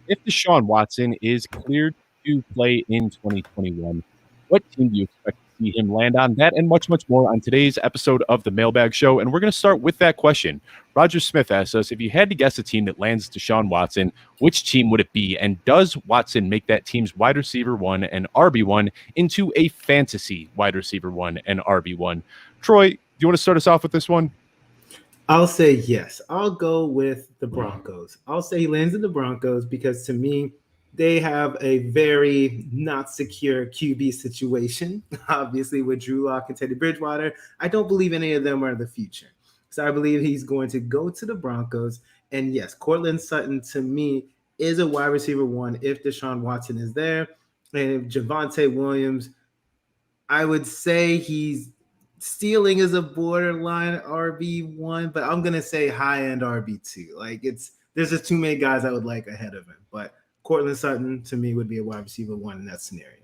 If Deshaun Watson is cleared to play in 2021, what team do you expect to see him land on? That and much, much more on today's episode of the Mailbag Show. And we're going to start with that question. Roger Smith asks us, if you had to guess a team that lands Deshaun Watson, which team would it be? And does Watson make that team's wide receiver one and RB1 into a fantasy wide receiver one and RB1? Troy, do you want to start us off with this one? I'll say yes. I'll go with the Broncos. I'll say he lands in the Broncos because to me, they have a very not secure QB situation, obviously, with Drew Lock and Teddy Bridgewater. I don't believe any of them are the future. So I believe he's going to go to the Broncos. And yes, Courtland Sutton, to me, is a wide receiver one if Deshaun Watson is there. And if Javonte Williams, I would say he's stealing is a borderline RB1, but I'm gonna say high-end RB2. Like there's just too many guys I would like ahead of him. But Courtland Sutton to me would be a wide receiver one in that scenario.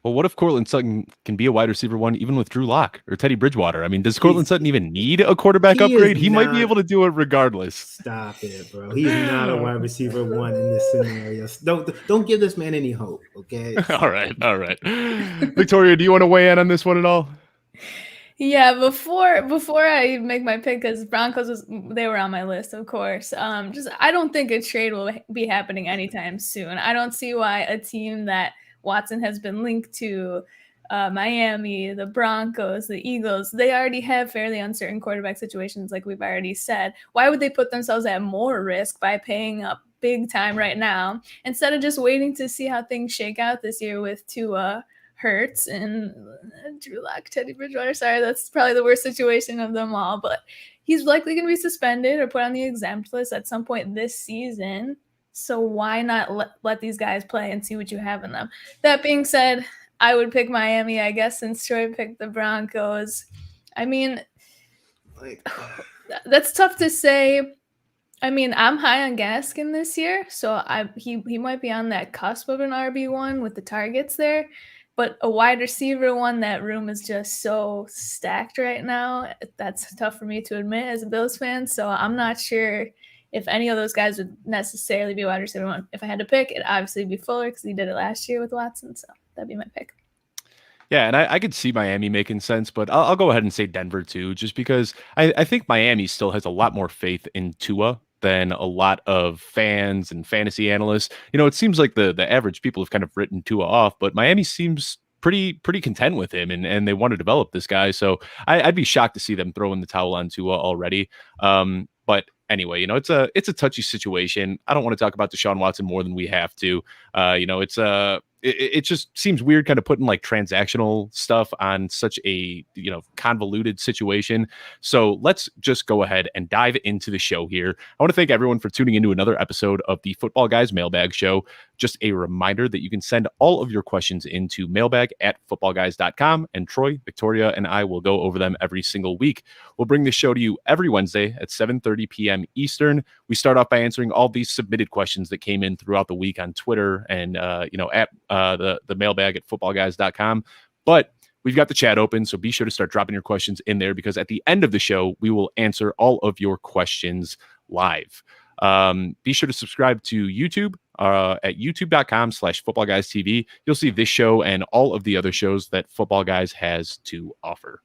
Well, what if Courtland Sutton can be a wide receiver one even with Drew Lock or Teddy Bridgewater? I mean, does Courtland Sutton even need a quarterback upgrade? He might be able to do it regardless. Stop it, bro. He's not a wide receiver one in this scenario. Don't give this man any hope, okay? All right. Victoria, do you want to weigh in on this one at all? Yeah, before I make my pick, because Broncos they were on my list, of course. I don't think a trade will be happening anytime soon. I don't see why a team that Watson has been linked to, Miami, the Broncos, the Eagles, they already have fairly uncertain quarterback situations, like we've already said. Why would they put themselves at more risk by paying up big time right now instead of just waiting to see how things shake out this year with Tua, Ertz, and Drew Lock, Teddy Bridgewater? Sorry, that's probably the worst situation of them all, but he's likely going to be suspended or put on the exempt list at some point this season. So why not let these guys play and see what you have in them? That being said, I would pick Miami, I guess, since Troy picked the Broncos. I mean, that's tough to say. I mean, I'm high on Gaskin this year, so he might be on that cusp of an RB1 with the targets there. But a wide receiver one, that room is just so stacked right now. That's tough for me to admit as a Bills fan. So I'm not sure if any of those guys would necessarily be wide receiver one. If I had to pick, it'd obviously be Fuller because he did it last year with Watson. So that'd be my pick. Yeah, and I could see Miami making sense, but I'll go ahead and say Denver too, just because I think Miami still has a lot more faith in Tua than a lot of fans and fantasy analysts. You know, it seems like the average people have kind of written Tua off, but Miami seems pretty content with him, and they want to develop this guy. So I'd be shocked to see them throw in the towel on Tua already. But anyway, you know, it's a touchy situation. I don't want to talk about Deshaun Watson more than we have to. You know, it just seems weird kind of putting like transactional stuff on such a, you know, convoluted situation. So let's just go ahead and dive into the show here. I want to thank everyone for tuning into another episode of the Footballguys Mailbag Show. Just a reminder that you can send all of your questions into mailbag@footballguys.com, and Troy, Victoria, and I will go over them every single week. We'll bring this show to you every Wednesday at 7:30 p.m. Eastern. We start off by answering all these submitted questions that came in throughout the week on Twitter and, you know, at the mailbag at footballguys.com. But we've got the chat open, so be sure to start dropping your questions in there, because at the end of the show, we will answer all of your questions live. Be sure to subscribe to YouTube at youtube.com/footballguystv. You'll see this show and all of the other shows that Football Guys has to offer.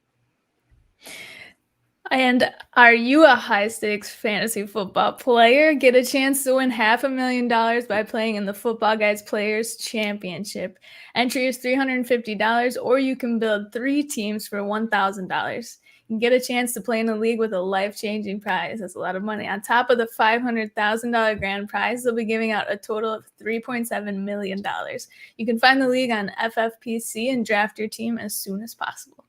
And are you a high-stakes fantasy football player? Get a chance to win $500,000 by playing in the Footballguys Players Championship. Entry is $350, or you can build 3 teams for $1,000. You can get a chance to play in a league with a life-changing prize. That's a lot of money. On top of the $500,000 grand prize, they'll be giving out a total of $3.7 million. You can find the league on FFPC and draft your team as soon as possible.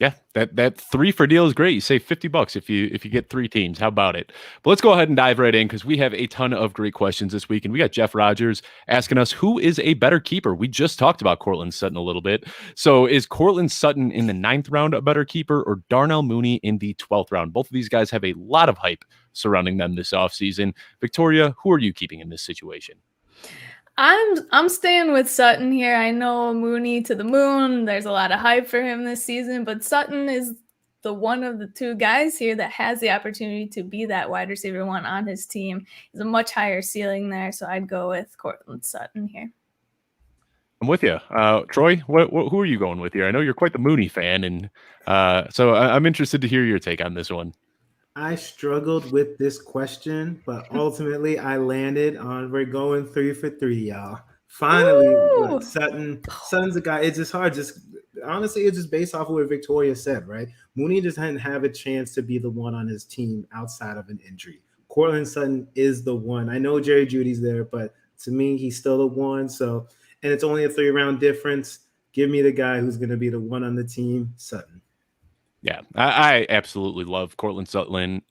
Yeah, that 3 for deal is great. You save $50 if you get 3 teams. How about it? But let's go ahead and dive right in, because we have a ton of great questions this week. And we got Jeff Rodgers asking us, who is a better keeper? We just talked about Courtland Sutton a little bit. So is Courtland Sutton in the 9th round a better keeper, or Darnell Mooney in the 12th round? Both of these guys have a lot of hype surrounding them this offseason. Victoria, who are you keeping in this situation? I'm staying with Sutton here. I know Mooney to the moon. There's a lot of hype for him this season, but Sutton is the one of the two guys here that has the opportunity to be that wide receiver one on his team. He's a much higher ceiling there, so I'd go with Courtland Sutton here. I'm with you. Troy, who are you going with here? I know you're quite the Mooney fan, and so I'm interested to hear your take on this one. I struggled with this question, but ultimately I landed on we're going 3 for 3, y'all. Finally, look, Sutton's a guy. It's just hard. Honestly, it's just based off of what Victoria said, right? Mooney just didn't have a chance to be the one on his team outside of an injury. Courtland Sutton is the one. I know Jerry Jeudy's there, but to me, he's still the one. So, and it's only a 3-round difference. Give me the guy who's going to be the one on the team, Sutton. Yeah, I absolutely love Courtland Sutton.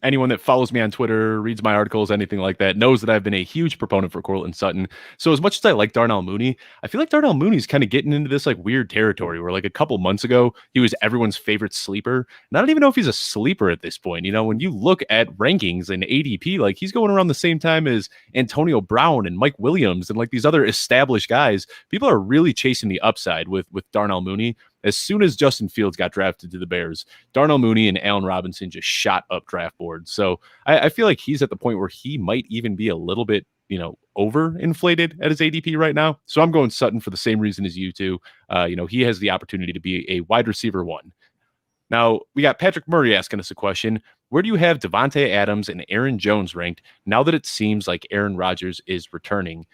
Anyone that follows me on Twitter, reads my articles, anything like that, knows that I've been a huge proponent for Courtland Sutton. So as much as I like Darnell Mooney, I feel like Darnell Mooney's kind of getting into this like weird territory where like a couple months ago, he was everyone's favorite sleeper. And I don't even know if he's a sleeper at this point. You know, when you look at rankings and ADP, like he's going around the same time as Antonio Brown and Mike Williams and like these other established guys. People are really chasing the upside with Darnell Mooney. As soon as Justin Fields got drafted to the Bears, Darnell Mooney and Allen Robinson just shot up draft boards. So I feel like he's at the point where he might even be a little bit, overinflated at his ADP right now. So I'm going Sutton for the same reason as you two. He has the opportunity to be a wide receiver one. Now, we got Patrick Murray asking us a question. Where do you have Davante Adams and Aaron Jones ranked now that it seems like Aaron Rodgers is returning?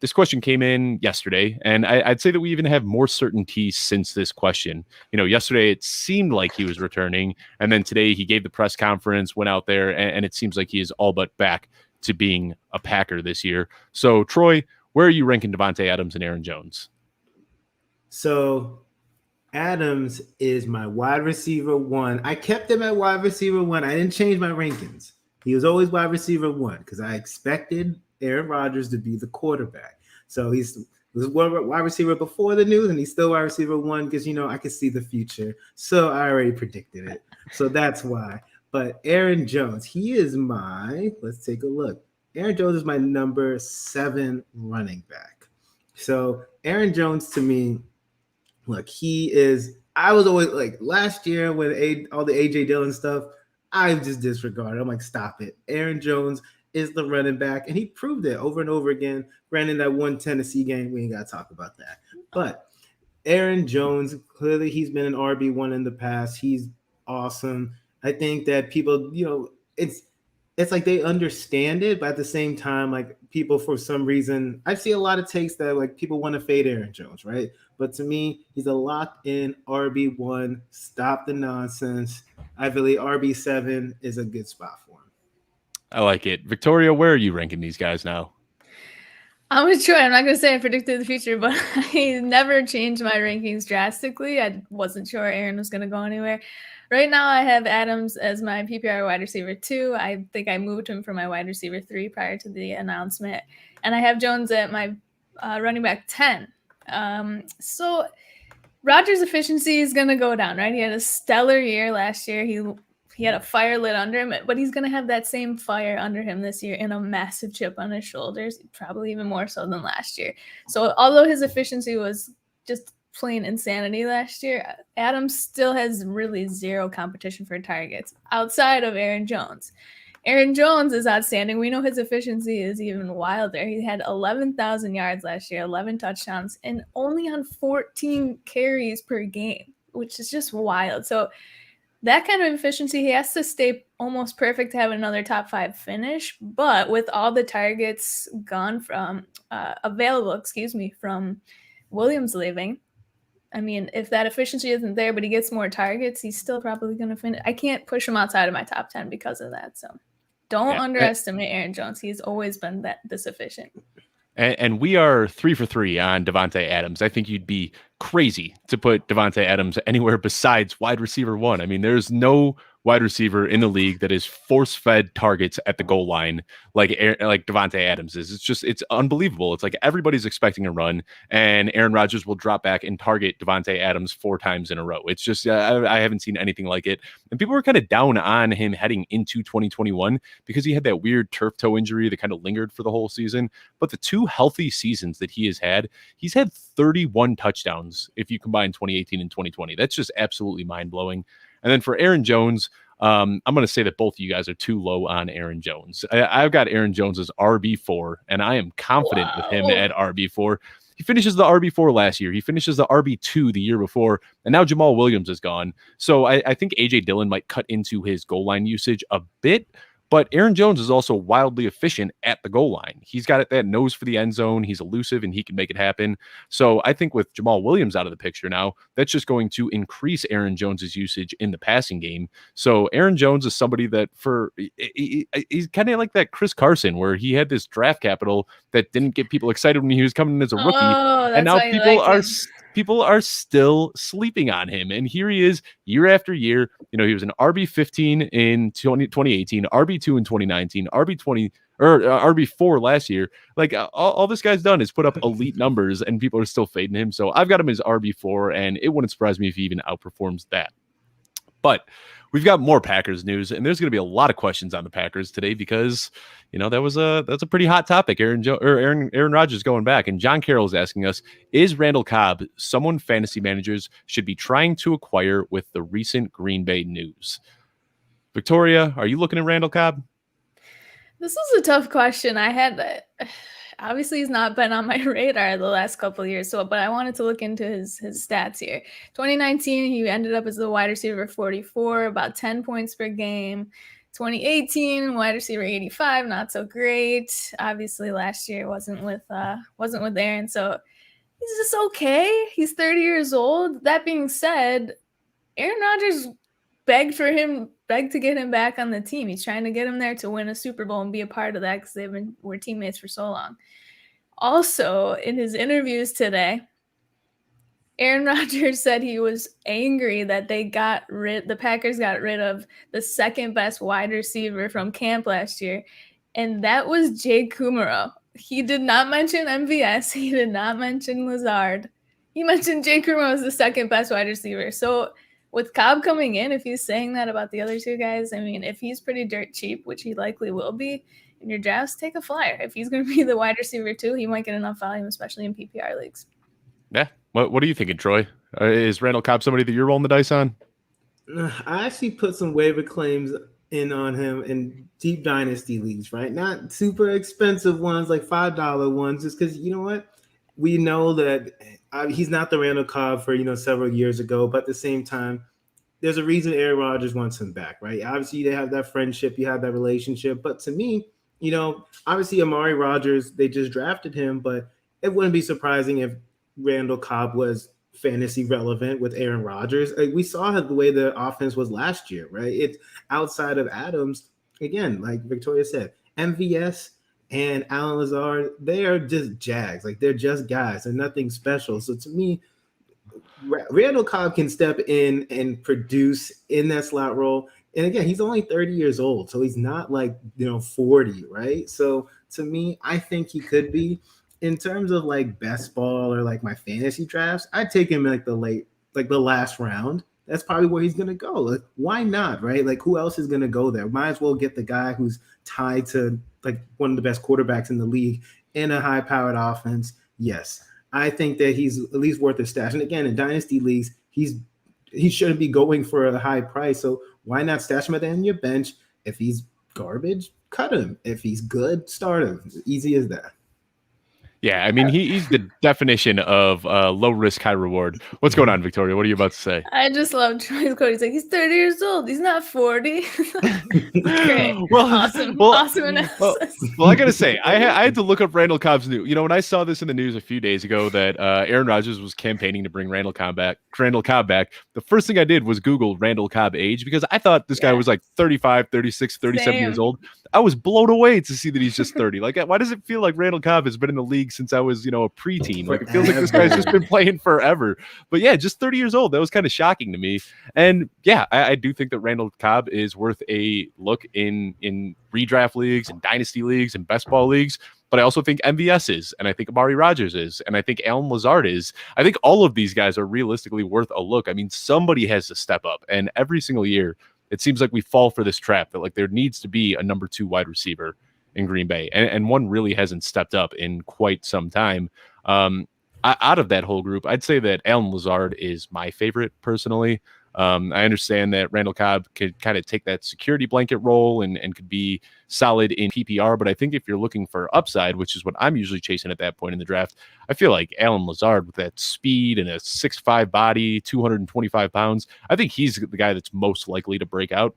This question came in yesterday, and I'd say that we even have more certainty since this question. Yesterday it seemed like he was returning, and then today he gave the press conference, went out there, and it seems like he is all but back to being a Packer this year. So, Troy, where are you ranking Davante Adams and Aaron Jones? So, Adams is my wide receiver one. I kept him at wide receiver one. I didn't change my rankings. He was always wide receiver one because I expected Aaron Rodgers to be the quarterback. So he was wide receiver before the news, and he's still wide receiver one because, I could see the future. So I already predicted it. So that's why. But Aaron Jones, let's take a look. Aaron Jones is my number 7 running back. So Aaron Jones to me, look, I was always like last year when all the AJ Dillon stuff, I just disregarded. I'm like, stop it. Aaron Jones is the running back, and he proved it over and over again. Granted, that one Tennessee game, we ain't got to talk about that. But Aaron Jones, clearly he's been an RB1 in the past. He's awesome. I think that people, it's like they understand it, but at the same time, like people, for some reason, I see a lot of takes that like people want to fade Aaron Jones, right? But to me, he's a locked-in RB1. Stop the nonsense. I believe RB7 is a good spot for him. I like it. Victoria, where are you ranking these guys now? I'm with Troy. I'm not going to say I predicted the future, but I never changed my rankings drastically. I wasn't sure Aaron was going to go anywhere. Right now, I have Adams as my PPR wide receiver 2. I think I moved him for my wide receiver 3 prior to the announcement. And I have Jones at my running back 10. So Rodgers' efficiency is going to go down, right? He had a stellar year last year. He had a fire lit under him, but he's going to have that same fire under him this year and a massive chip on his shoulders, probably even more so than last year. So although his efficiency was just plain insanity last year, Adams still has really zero competition for targets outside of Aaron Jones. Aaron Jones is outstanding. We know his efficiency is even wilder. He had 11,000 yards last year, 11 touchdowns, and only on 14 carries per game, which is just wild. So that kind of efficiency, he has to stay almost perfect to have another top 5 finish. But with all the targets gone from from Williams leaving, I mean, if that efficiency isn't there, but he gets more targets, he's still probably going to finish. I can't push him outside of my top 10 because of that. So don't underestimate Aaron Jones. He's always been this efficient. And we are 3 for 3 on Davante Adams. I think you'd be crazy to put Davante Adams anywhere besides wide receiver 1. I mean, there's no wide receiver in the league that is force-fed targets at the goal line like Davante Adams is. It's unbelievable. It's like everybody's expecting a run, and Aaron Rodgers will drop back and target Davante Adams 4 times in a row. It's just I haven't seen anything like it. And people were kind of down on him heading into 2021 because he had that weird turf toe injury that kind of lingered for the whole season. But the 2 healthy seasons that he's had 31 touchdowns if you combine 2018 and 2020. That's just absolutely mind-blowing. And then for Aaron Jones, I'm going to say that both of you guys are too low on Aaron Jones. I've got Aaron Jones as RB4, and I am confident with him at RB4. He finishes the RB4 last year. He finishes the RB2 the year before, and now Jamal Williams is gone. So I think A.J. Dillon might cut into his goal line usage a bit, but Aaron Jones is also wildly efficient at the goal line. He's got that nose for the end zone. He's elusive, and he can make it happen. So I think with Jamal Williams out of the picture now, that's just going to increase Aaron Jones's usage in the passing game. So Aaron Jones is somebody that he's kind of like that Chris Carson, where he had this draft capital that didn't get people excited when he was coming in as a rookie. And now people are still sleeping on him. And here he is year after year. You know, he was an RB15 in 2018, RB2 in 2019, RB20 or RB4 last year. Like all this guy's done is put up elite numbers, and people are still fading him. So I've got him as RB4, and it wouldn't surprise me if he even outperforms that. But we've got more Packers news, and there's going to be a lot of questions on the Packers today because, you know, that's a pretty hot topic. Aaron Rodgers going back, and John Carroll is asking us: is Randall Cobb someone fantasy managers should be trying to acquire with the recent Green Bay news? Victoria, are you looking at Randall Cobb? This is a tough question. I had obviously he's not been on my radar the last couple of years, but I wanted to look into his stats here. 2019, he ended up as the wide receiver 44, about 10 points per game. 2018, wide receiver 85, not so great. Obviously, last year wasn't with Aaron, so he's just okay. He's 30 years old. That being said, Aaron Rodgers begged to get him back on the team. He's trying to get him there to win a Super Bowl and be a part of that because were teammates for so long. Also, in his interviews today, Aaron Rodgers said he was angry that the Packers got rid of the second best wide receiver from camp last year, and that was Jay Kumaro. He did not mention MVS. He did not mention Lazard. He mentioned Jay Kumaro as the second best wide receiver. So with Cobb coming in, if he's saying that about the other two guys, I mean, if he's pretty dirt cheap, which he likely will be in your drafts, take a flyer. If he's going to be the wide receiver too, he might get enough volume, especially in PPR leagues. Yeah. What are you thinking, Troy? Is Randall Cobb somebody that you're rolling the dice on? I actually put some waiver claims in on him in deep dynasty leagues, right? Not super expensive ones, like $5 ones, just because, you know what? We know that he's not the Randall Cobb for, several years ago, but at the same time, there's a reason Aaron Rodgers wants him back, right? Obviously, they have that friendship, you have that relationship, but to me, obviously Amari Rodgers, they just drafted him, but it wouldn't be surprising if Randall Cobb was fantasy relevant with Aaron Rodgers. We saw the way the offense was last year, right? It's outside of Adams, again, like Victoria said, MVS and Alan Lazard, they are just Jags. Like, they're just guys. They're nothing special. So to me, Randall Cobb can step in and produce in that slot role. And again, he's only 30 years old, so he's not 40, right? So to me, I think he could be. In terms of best ball or my fantasy drafts, I'd take him in the last round. That's probably where he's gonna go. Why not, right? Who else is gonna go there? Might as well get the guy who's tied to one of the best quarterbacks in the league in a high-powered offense. Yes, I think that he's at least worth a stash. And again, in dynasty leagues, he shouldn't be going for a high price. So why not stash him at the end of your bench? If he's garbage, cut him. If he's good, start him. Easy as that. Yeah, I mean, he's the definition of low risk, high reward. What's going on, Victoria? What are you about to say? I just love Troy's quote. He's like, he's 30 years old. He's not 40. Great. Awesome analysis. Well, I got to say, I had to look up Randall Cobb's new. When I saw this in the news a few days ago that Aaron Rodgers was campaigning to bring Randall Cobb back, the first thing I did was Google Randall Cobb age because I thought this guy was 35, 36, 37 years old. I was blown away to see that he's just 30. Why does it feel like Randall Cobb has been in the league since I was, a preteen? It feels like this guy's just been playing forever. But yeah, just 30 years old. That was kind of shocking to me. And yeah, I do think that Randall Cobb is worth a look in redraft leagues and dynasty leagues and best ball leagues. But I also think MVS is, and I think Amari Rodgers is, and I think Alan Lazard is. I think all of these guys are realistically worth a look. I mean, somebody has to step up. And every single year, it seems like we fall for this trap that there needs to be a number 2 wide receiver in Green Bay. And one really hasn't stepped up in quite some time. Out of that whole group, I'd say that Alan Lazard is my favorite personally. I understand that Randall Cobb could kind of take that security blanket role and could be solid in PPR, but I think if you're looking for upside, which is what I'm usually chasing at that point in the draft, I feel like Alan Lazard with that speed and a 6'5" body, 225 pounds, I think he's the guy that's most likely to break out.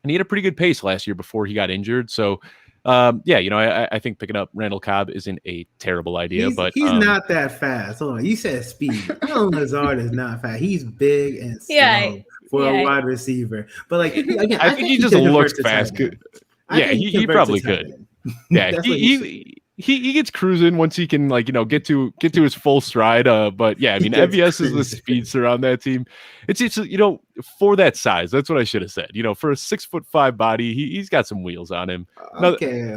And he had a pretty good pace last year before he got injured. So, I think picking up Randall Cobb isn't a terrible idea. He's not that fast. Hold on, you said speed. Alan Lazard is not fast. He's big and slow for a wide receiver. But like, again, I think he just looks fast. Yeah, he probably could. Yeah, he gets cruising once he can get to his full stride. But yeah, I mean MVS is the speedster on that team. It's for that size. That's what I should have said. For a 6'5" body, he's got some wheels on him. Okay.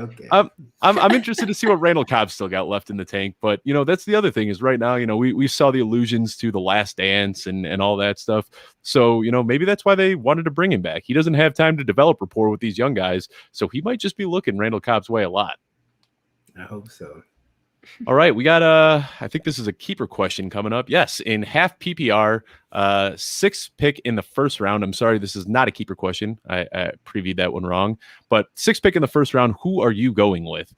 I'm interested to see what Randall Cobb still got left in the tank. But that's the other thing is right now we saw the allusions to The Last Dance and all that stuff. So maybe that's why they wanted to bring him back. He doesn't have time to develop rapport with these young guys, so he might just be looking Randall Cobb's way a lot. I hope so. All right, we got I think this is a keeper question coming up. Yes, in half PPR, 6th pick in the first round. I'm sorry, this is not a keeper question. I previewed that one wrong. But 6th pick in the first round, who are you going with?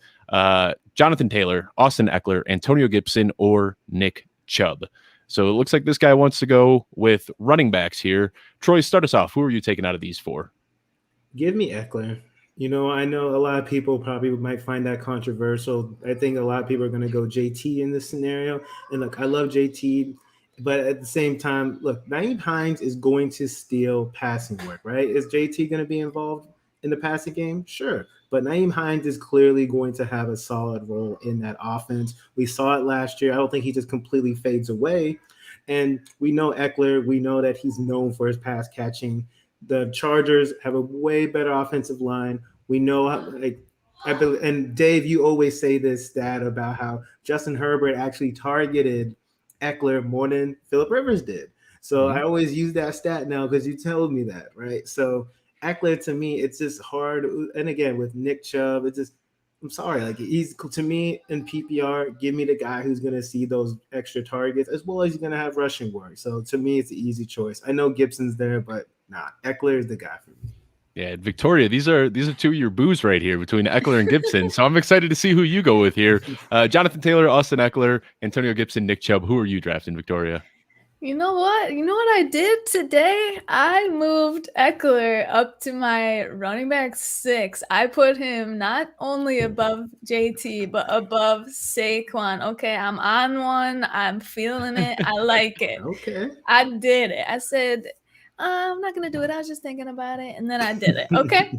Jonathan Taylor, Austin Eckler, Antonio Gibson, or Nick Chubb? So it looks like this guy wants to go with running backs here. Troy, start us off. Who are you taking out of these four? Give me Eckler. I know a lot of people probably might find that controversial. I think a lot of people are going to go JT in this scenario. And look, I love JT, but at the same time, look, Nyheim Hines is going to steal passing work, right? Is JT going to be involved in the passing game? Sure. But Nyheim Hines is clearly going to have a solid role in that offense. We saw it last year. I don't think he just completely fades away. And we know Eckler. We know that he's known for his pass catching. The Chargers have a way better offensive line. We know, and Dave, you always say this stat about how Justin Herbert actually targeted Eckler more than Phillip Rivers did. So I always use that stat now because you told me that, right? So Eckler, to me, it's just hard. And again, with Nick Chubb, I'm sorry, he's to me in PPR. Give me the guy who's going to see those extra targets as well as he's going to have rushing work. So to me, it's an easy choice. I know Gibson's there, but Eckler is the guy for me. Yeah, Victoria, these are two of your boos right here between Eckler and Gibson. So I'm excited to see who you go with here. Jonathan Taylor, Austin Eckler, Antonio Gibson, Nick Chubb. Who are you drafting, Victoria? You know what I did today? I moved Eckler up to my running back 6. I put him not only above JT, but above Saquon. Okay, I'm on one. I'm feeling it. I like it. Okay. I did it. I said, I'm not going to do it. I was just thinking about it. And then I did it. Okay.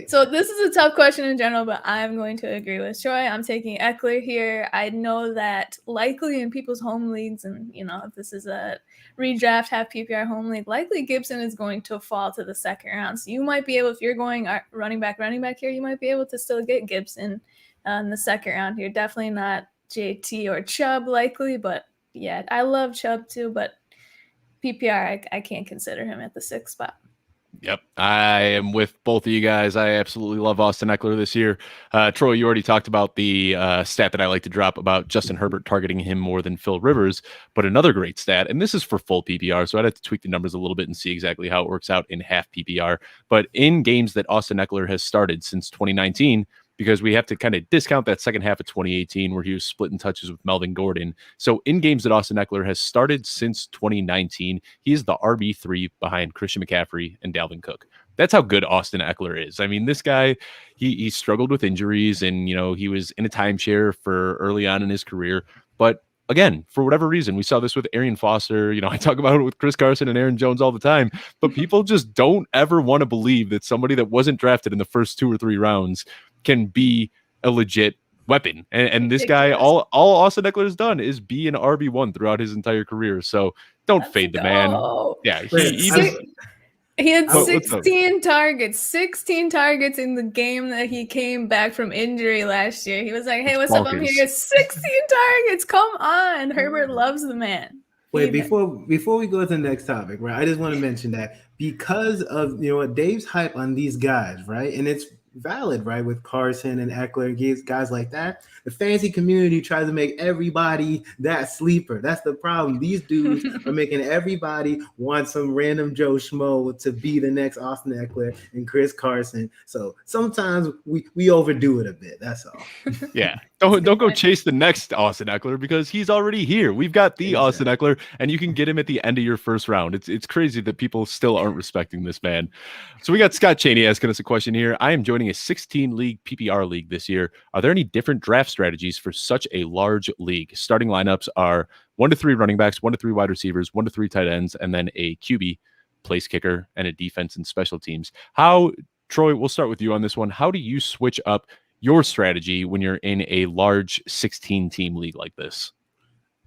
So this is a tough question in general, but I'm going to agree with Troy. I'm taking Eckler here. I know that likely in people's home leagues, and if this is a redraft, half PPR home league, likely Gibson is going to fall to the second round. So you might be able, if you're going running back here, you might be able to still get Gibson in the second round here. Definitely not JT or Chubb likely, but yeah, I love Chubb too, but PPR, I can't consider him at the 6th spot. Yep, I am with both of you guys. I absolutely love Austin Eckler this year. Troy, you already talked about the stat that I like to drop about Justin Herbert targeting him more than Phil Rivers, but another great stat, and this is for full PPR, so I'd have to tweak the numbers a little bit and see exactly how it works out in half PPR. But in games that Austin Eckler has started since 2019, because we have to kind of discount that second half of 2018 where he was splitting touches with Melvin Gordon. So in games that Austin Eckler has started since 2019, he is the RB3 behind Christian McCaffrey and Dalvin Cook. That's how good Austin Eckler is. I mean, this guy, he struggled with injuries and, he was in a timeshare for early on in his career. But again, for whatever reason, we saw this with Arian Foster. I talk about it with Chris Carson and Aaron Jones all the time, but people just don't ever want to believe that somebody that wasn't drafted in the first 2 or 3 rounds can be a legit weapon. And this guy, all Austin Eckler has done is be an RB1 throughout his entire career. So don't fade the man. Yeah. He had 16 targets, 16 targets in the game that he came back from injury last year. He was like, hey, what's up? I'm here. 16 targets. Come on. Herbert loves the man. Wait, before we go to the next topic, right? I just want to mention that because of Dave's hype on these guys, right? And it's valid, right? With Carson and Eckler, guys like that. The fantasy community tries to make everybody that sleeper. That's the problem. These dudes are making everybody want some random Joe Schmo to be the next Austin Eckler and Chris Carson. So sometimes we overdo it a bit. That's all. Yeah. Don't go chase the next Austin Eckler because he's already here. We've got the Austin Eckler, and you can get him at the end of your first round. It's crazy that people still aren't respecting this man. So we got Scott Cheney asking us a question here. I am joining a 16-league PPR league this year. Are there any different draft strategies for such a large league? Starting lineups are 1 to 3 running backs, 1 to 3 wide receivers, 1 to 3 tight ends, and then a QB, place kicker, and a defense and special teams. Troy, we'll start with you on this one. How do you switch up your strategy when you're in a large 16-team league like this?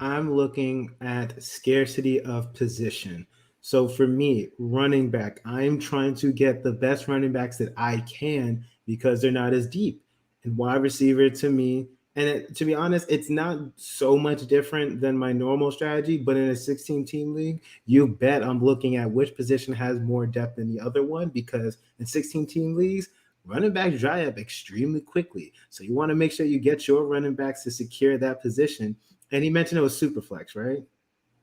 I'm looking at scarcity of position. So for me, running back, I'm trying to get the best running backs that I can because they're not as deep. And wide receiver to me, to be honest, it's not so much different than my normal strategy, but in a 16-team league, you bet I'm looking at which position has more depth than the other one, because in 16-team leagues, running backs dry up extremely quickly. So you want to make sure you get your running backs to secure that position. And he mentioned it was super flex, right?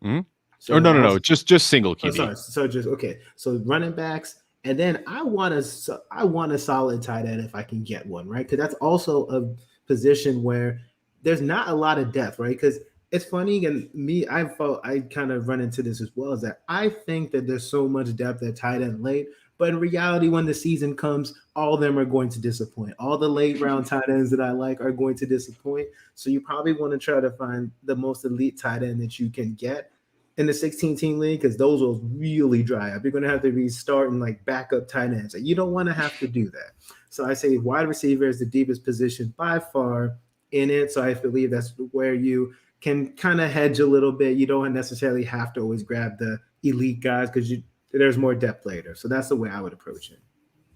Mm-hmm. So no, just single QB. Oh, sorry. So just okay. So running backs, and then I want a solid tight end if I can get one, right? Because that's also a position where there's not a lot of depth, right? Because it's funny, and I kind of run into this as well, is that I think that there's so much depth at tight end late. But in reality, when the season comes, all of them are going to disappoint. All the late round tight ends that I like are going to disappoint. So you probably want to try to find the most elite tight end that you can get in the 16-team league, because those will really dry up. You're going to have to be starting like backup tight ends. You don't want to have to do that. So I say wide receiver is the deepest position by far in it. So I believe that's where you can kind of hedge a little bit. You don't necessarily have to always grab the elite guys because there's more depth later. So that's the way I would approach it.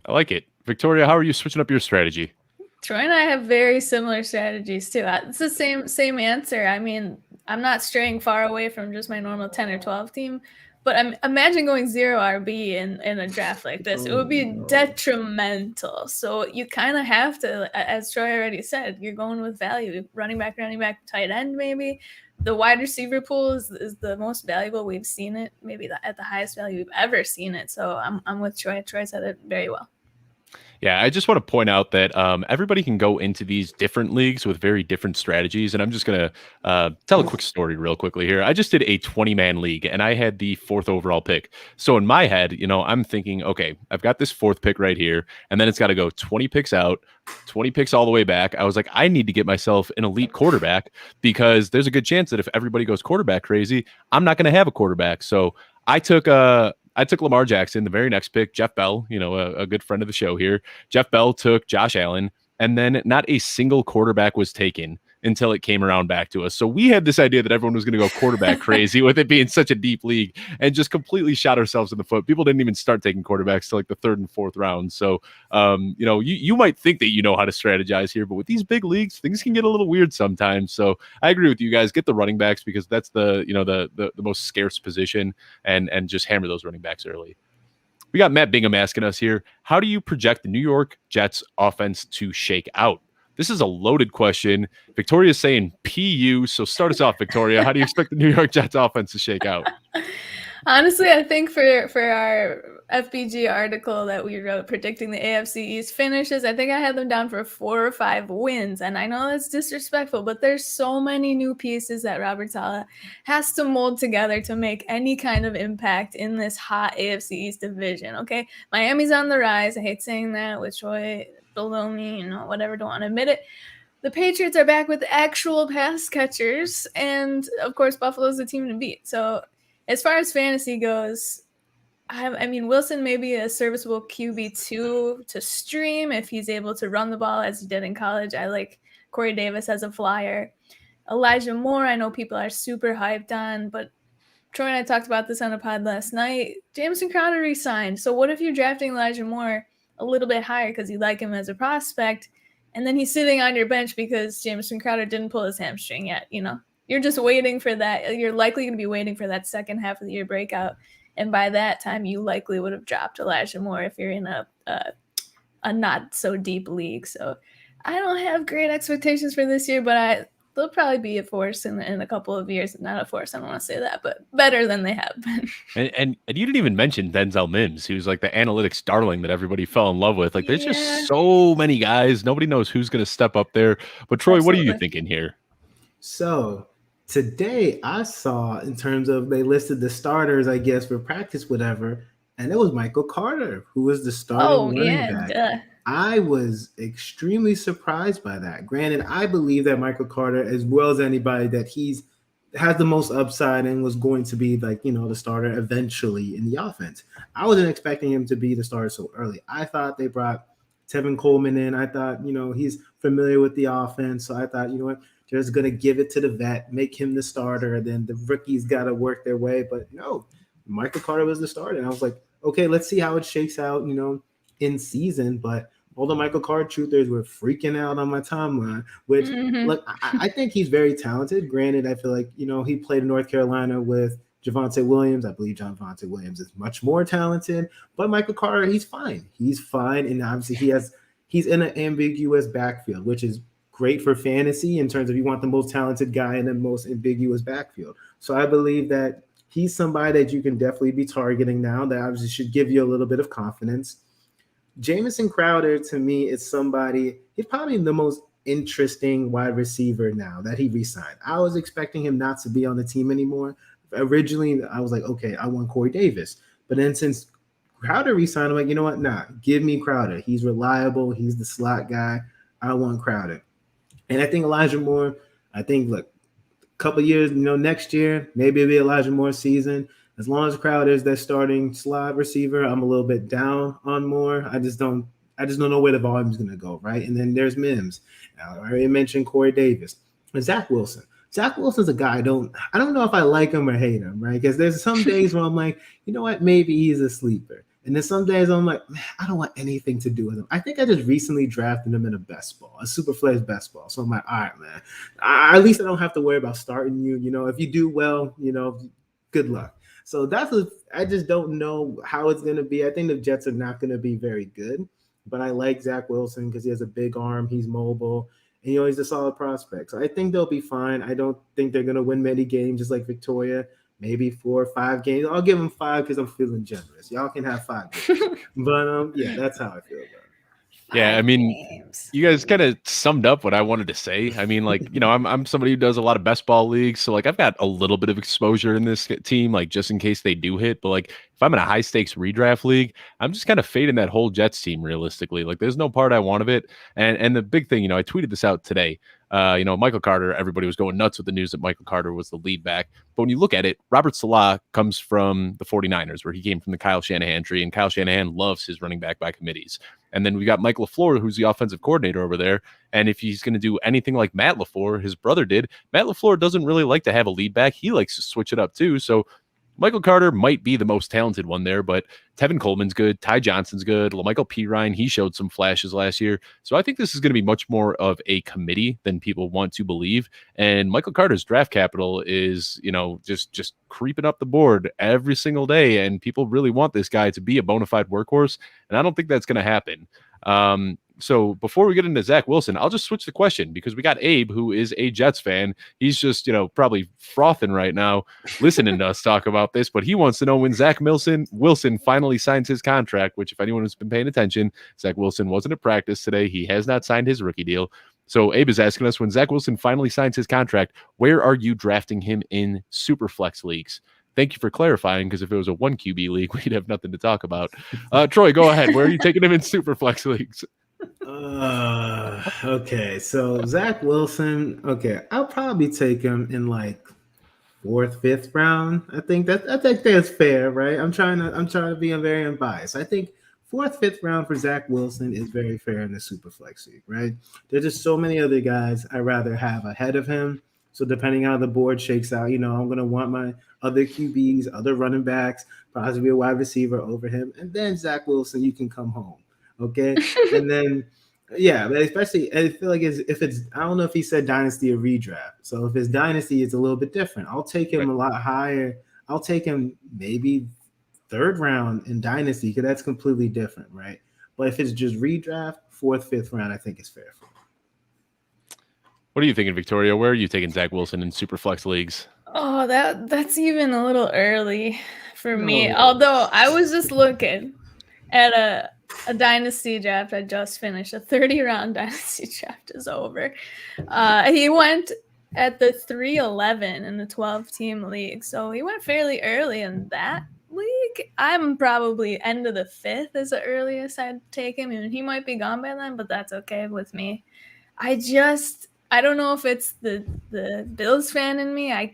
I like it. Victoria, how are you switching up your strategy? Troy and I have very similar strategies too. It's the same answer. I mean, I'm not straying far away from just my normal 10 or 12 team, but imagine going 0 RB in a draft like this. It would be detrimental. So you kind of have to, as Troy already said, you're going with value. Running back, tight end maybe. The wide receiver pool is the most valuable we've seen it, maybe at the highest value we've ever seen it. So I'm with Troy. Troy said it very well. Yeah, I just want to point out that everybody can go into these different leagues with very different strategies. And I'm just going to tell a quick story real quickly here. I just did a 20-man league, and I had the 4th overall pick. So in my head, I'm thinking, okay, I've got this 4th pick right here, and then it's got to go 20 picks out, 20 picks all the way back. I was like, I need to get myself an elite quarterback, because there's a good chance that if everybody goes quarterback crazy, I'm not going to have a quarterback. So I took Lamar Jackson, the very next pick, Jeff Bell, a good friend of the show here. Jeff Bell took Josh Allen, and then not a single quarterback was taken until it came around back to us. So we had this idea that everyone was going to go quarterback crazy with it being such a deep league, and just completely shot ourselves in the foot. People didn't even start taking quarterbacks till like the 3rd and 4th round. So, you might think that you know how to strategize here, but with these big leagues, things can get a little weird sometimes. So I agree with you guys. Get the running backs, because that's the most scarce position, and just hammer those running backs early. We got Matt Bingham asking us here, how do you project the New York Jets offense to shake out? This is a loaded question. Victoria's saying PU. So start us off, Victoria. How do you expect the New York Jets offense to shake out? Honestly, I think for our FBG article that we wrote predicting the AFC East finishes, I think I had them down for 4 or 5 wins. And I know that's disrespectful, but there's so many new pieces that Robert Saleh has to mold together to make any kind of impact in this hot AFC East division. Okay, Miami's on the rise. I hate saying that with Troy below me, whatever, don't want to admit it. The Patriots are back with actual pass catchers, and of course, Buffalo's the team to beat. So as far as fantasy goes, I mean, Wilson may be a serviceable QB2 to stream if he's able to run the ball as he did in college. I like Corey Davis as a flyer. Elijah Moore, I know people are super hyped on, but Troy and I talked about this on a pod last night. Jamison Crowder re-signed. So what if you're drafting Elijah Moore a little bit higher because you like him as a prospect, and then he's sitting on your bench because Jamison Crowder didn't pull his hamstring yet? You're just waiting for that. You're likely going to be waiting for that second half of the year breakout. And by that time, you likely would have dropped Elijah Moore if you're in a a not so deep league. So I don't have great expectations for this year, but they'll probably be a force in a couple of years. Not a force, I don't want to say that, but better than they have been. And you didn't even mention Denzel Mims, who's like the analytics darling that everybody fell in love with. Like, there's just so many guys. Nobody knows who's going to step up there. But Troy, What are you thinking here? So today I saw, in terms of, they listed the starters, I guess, for practice, whatever, and it was Michael Carter, who was the starting running back. Duh. I was extremely surprised by that. Granted, I believe that Michael Carter, as well as anybody, that has the most upside and was going to be, like, the starter eventually in the offense. I wasn't expecting him to be the starter so early. I thought they brought Tevin Coleman in. I thought, he's familiar with the offense. So I thought, they're just going to give it to the vet, make him the starter. And then the rookies got to work their way. But no, Michael Carter was the starter. And I was like, okay, let's see how it shakes out, in season. But all the Michael Carter truthers were freaking out on my timeline, which look, I think he's very talented. Granted, I feel like, he played in North Carolina with Javonte Williams. I believe Javonte Williams is much more talented, but Michael Carter, he's fine. He's fine. And obviously he's in an ambiguous backfield, which is great for fantasy in terms of you want the most talented guy in the most ambiguous backfield. So I believe that he's somebody that you can definitely be targeting now, that obviously should give you a little bit of confidence. Jamison Crowder, to me, is somebody, he's probably the most interesting wide receiver now that he re-signed. I was expecting him not to be on the team anymore. Originally, I was like, okay, I want Corey Davis. But then since Crowder re-signed, I'm like, you know what? Nah, give me Crowder. He's reliable. He's the slot guy. I want Crowder. And I think Elijah Moore, look, a couple years, next year, maybe it'll be Elijah Moore's season. As long as Crowder's that starting slot receiver, I'm a little bit down on Moore. I just don't know where the volume's going to go, right? And then there's Mims. I already mentioned Corey Davis. And Zach Wilson. Zach Wilson's a guy I don't know if I like him or hate him, right? Because there's some days where I'm like, you know what, maybe he's a sleeper. And then some days I'm like, man, I don't want anything to do with him. I think I just recently drafted him in a best ball, a super flex best ball. So I'm like, all right, man, at least I don't have to worry about starting you. If you do well, good luck. So I just don't know how it's going to be. I think the Jets are not going to be very good, but I like Zach Wilson because he has a big arm. He's mobile, and he's a solid prospect. So I think they'll be fine. I don't think they're going to win many games, just like Victoria, maybe 4 or 5 games. I'll give them 5 because I'm feeling generous. Y'all can have 5 games. But yeah, that's how I feel about it. Yeah, I mean, you guys kind of summed up what I wanted to say. I mean, like, I'm somebody who does a lot of best ball leagues, so like I've got a little bit of exposure in this team, like just in case they do hit. But like if I'm in a high stakes redraft league, I'm just kind of fading that whole Jets team realistically. Like there's no part I want of it. And the big thing, I tweeted this out today. Michael Carter, everybody was going nuts with the news that Michael Carter was the lead back. But when you look at it, Robert Salah comes from the 49ers, where he came from the Kyle Shanahan tree, and Kyle Shanahan loves his running back by committees. And then we got Mike LaFleur, who's the offensive coordinator over there. And if he's going to do anything like Matt LaFleur, his brother did, Matt LaFleur doesn't really like to have a lead back. He likes to switch it up too. So Michael Carter might be the most talented one there, but Tevin Coleman's good. Ty Johnson's good. LaMichael Pirine, he showed some flashes last year. So I think this is going to be much more of a committee than people want to believe. And Michael Carter's draft capital is, just creeping up the board every single day. And people really want this guy to be a bona fide workhorse. And I don't think that's going to happen. So before we get into Zach Wilson, I'll just switch the question because we got Abe, who is a Jets fan. He's just, probably frothing right now listening to us talk about this, but he wants to know when Zach Wilson finally signs his contract, which if anyone has been paying attention, Zach Wilson wasn't at practice today. He has not signed his rookie deal. So Abe is asking us, when Zach Wilson finally signs his contract, where are you drafting him in super flex leagues? Thank you for clarifying, because if it was a 1 QB league, we'd have nothing to talk about. Troy, go ahead. Where are you taking him in super flex leagues? Okay, so Zach Wilson. Okay, I'll probably take him in like 4th, 5th round. I think that's fair, right? I'm trying to be very unbiased. I think 4th, 5th round for Zach Wilson is very fair in the super flex league, right? There's just so many other guys I'd rather have ahead of him. So depending on how the board shakes out, I'm going to want my other QBs, other running backs, possibly a wide receiver over him. And then Zach Wilson, you can come home. Okay. And then, yeah, but especially, I feel like if it's, I don't know if he said dynasty or redraft. So if it's dynasty, it's a little bit different. I'll take him a lot higher. I'll take him maybe 3rd round in dynasty, because that's completely different, right? But if it's just redraft, 4th, 5th round, I think it's fair for him. What are you thinking, Victoria? Where are you taking Zach Wilson in super flex leagues? Oh, that's even a little early for me. Although I was just looking at a dynasty draft I just finished. A 30-round dynasty draft is over. He went at the 311 in the 12-team league. So he went fairly early in that league. I'm probably end of the 5th is the earliest I'd take him. And he might be gone by then, but that's okay with me. I don't know if it's the Bills fan in me. I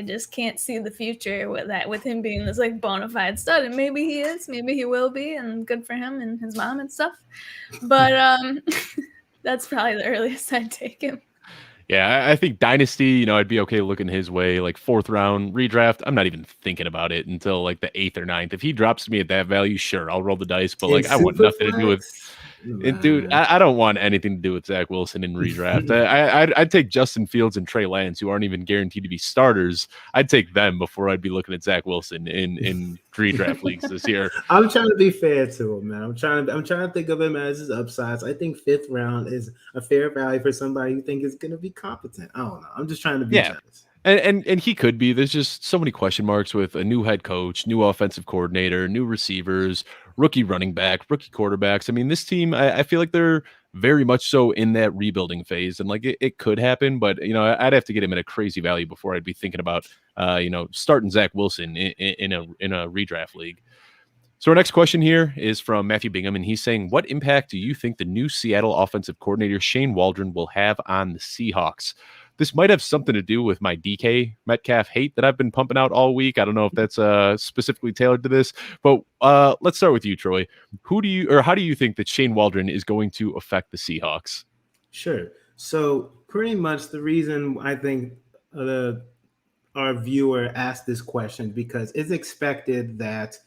just can't see the future with him being this like bona fide stud. And maybe he is, maybe he will be, and good for him and his mom and stuff. But that's probably the earliest I'd take him. Yeah, I think Dynasty, I'd be okay looking his way, like 4th round redraft. I'm not even thinking about it until like the 8th or 9th. If he drops me at that value, sure, I'll roll the dice. But like, I want nothing to do with dude. I don't want anything to do with Zach Wilson in redraft. I'd take Justin Fields and Trey Lance, who aren't even guaranteed to be starters. I'd take them before I'd be looking at Zach Wilson in redraft leagues this year. I'm trying to be fair to him, man. I'm trying to think of him as his upsides. I think 5th round is a fair value for somebody who think is going to be competent. I don't know. I'm just trying to be generous. And he could be. There's just so many question marks with a new head coach, new offensive coordinator, new receivers, rookie running back, rookie quarterbacks. I mean, this team, I feel like they're very much so in that rebuilding phase, and like it could happen, but I'd have to get him at a crazy value before I'd be thinking about starting Zach Wilson in a redraft league. So our next question here is from Matthew Bingham, and he's saying, what impact do you think the new Seattle offensive coordinator Shane Waldron will have on the Seahawks? This might have something to do with my DK Metcalf hate that I've been pumping out all week. I don't know if that's specifically tailored to this, but let's start with you, Troy. How do you think that Shane Waldron is going to affect the Seahawks? Sure. So pretty much the reason I think our viewer asked this question because it's expected that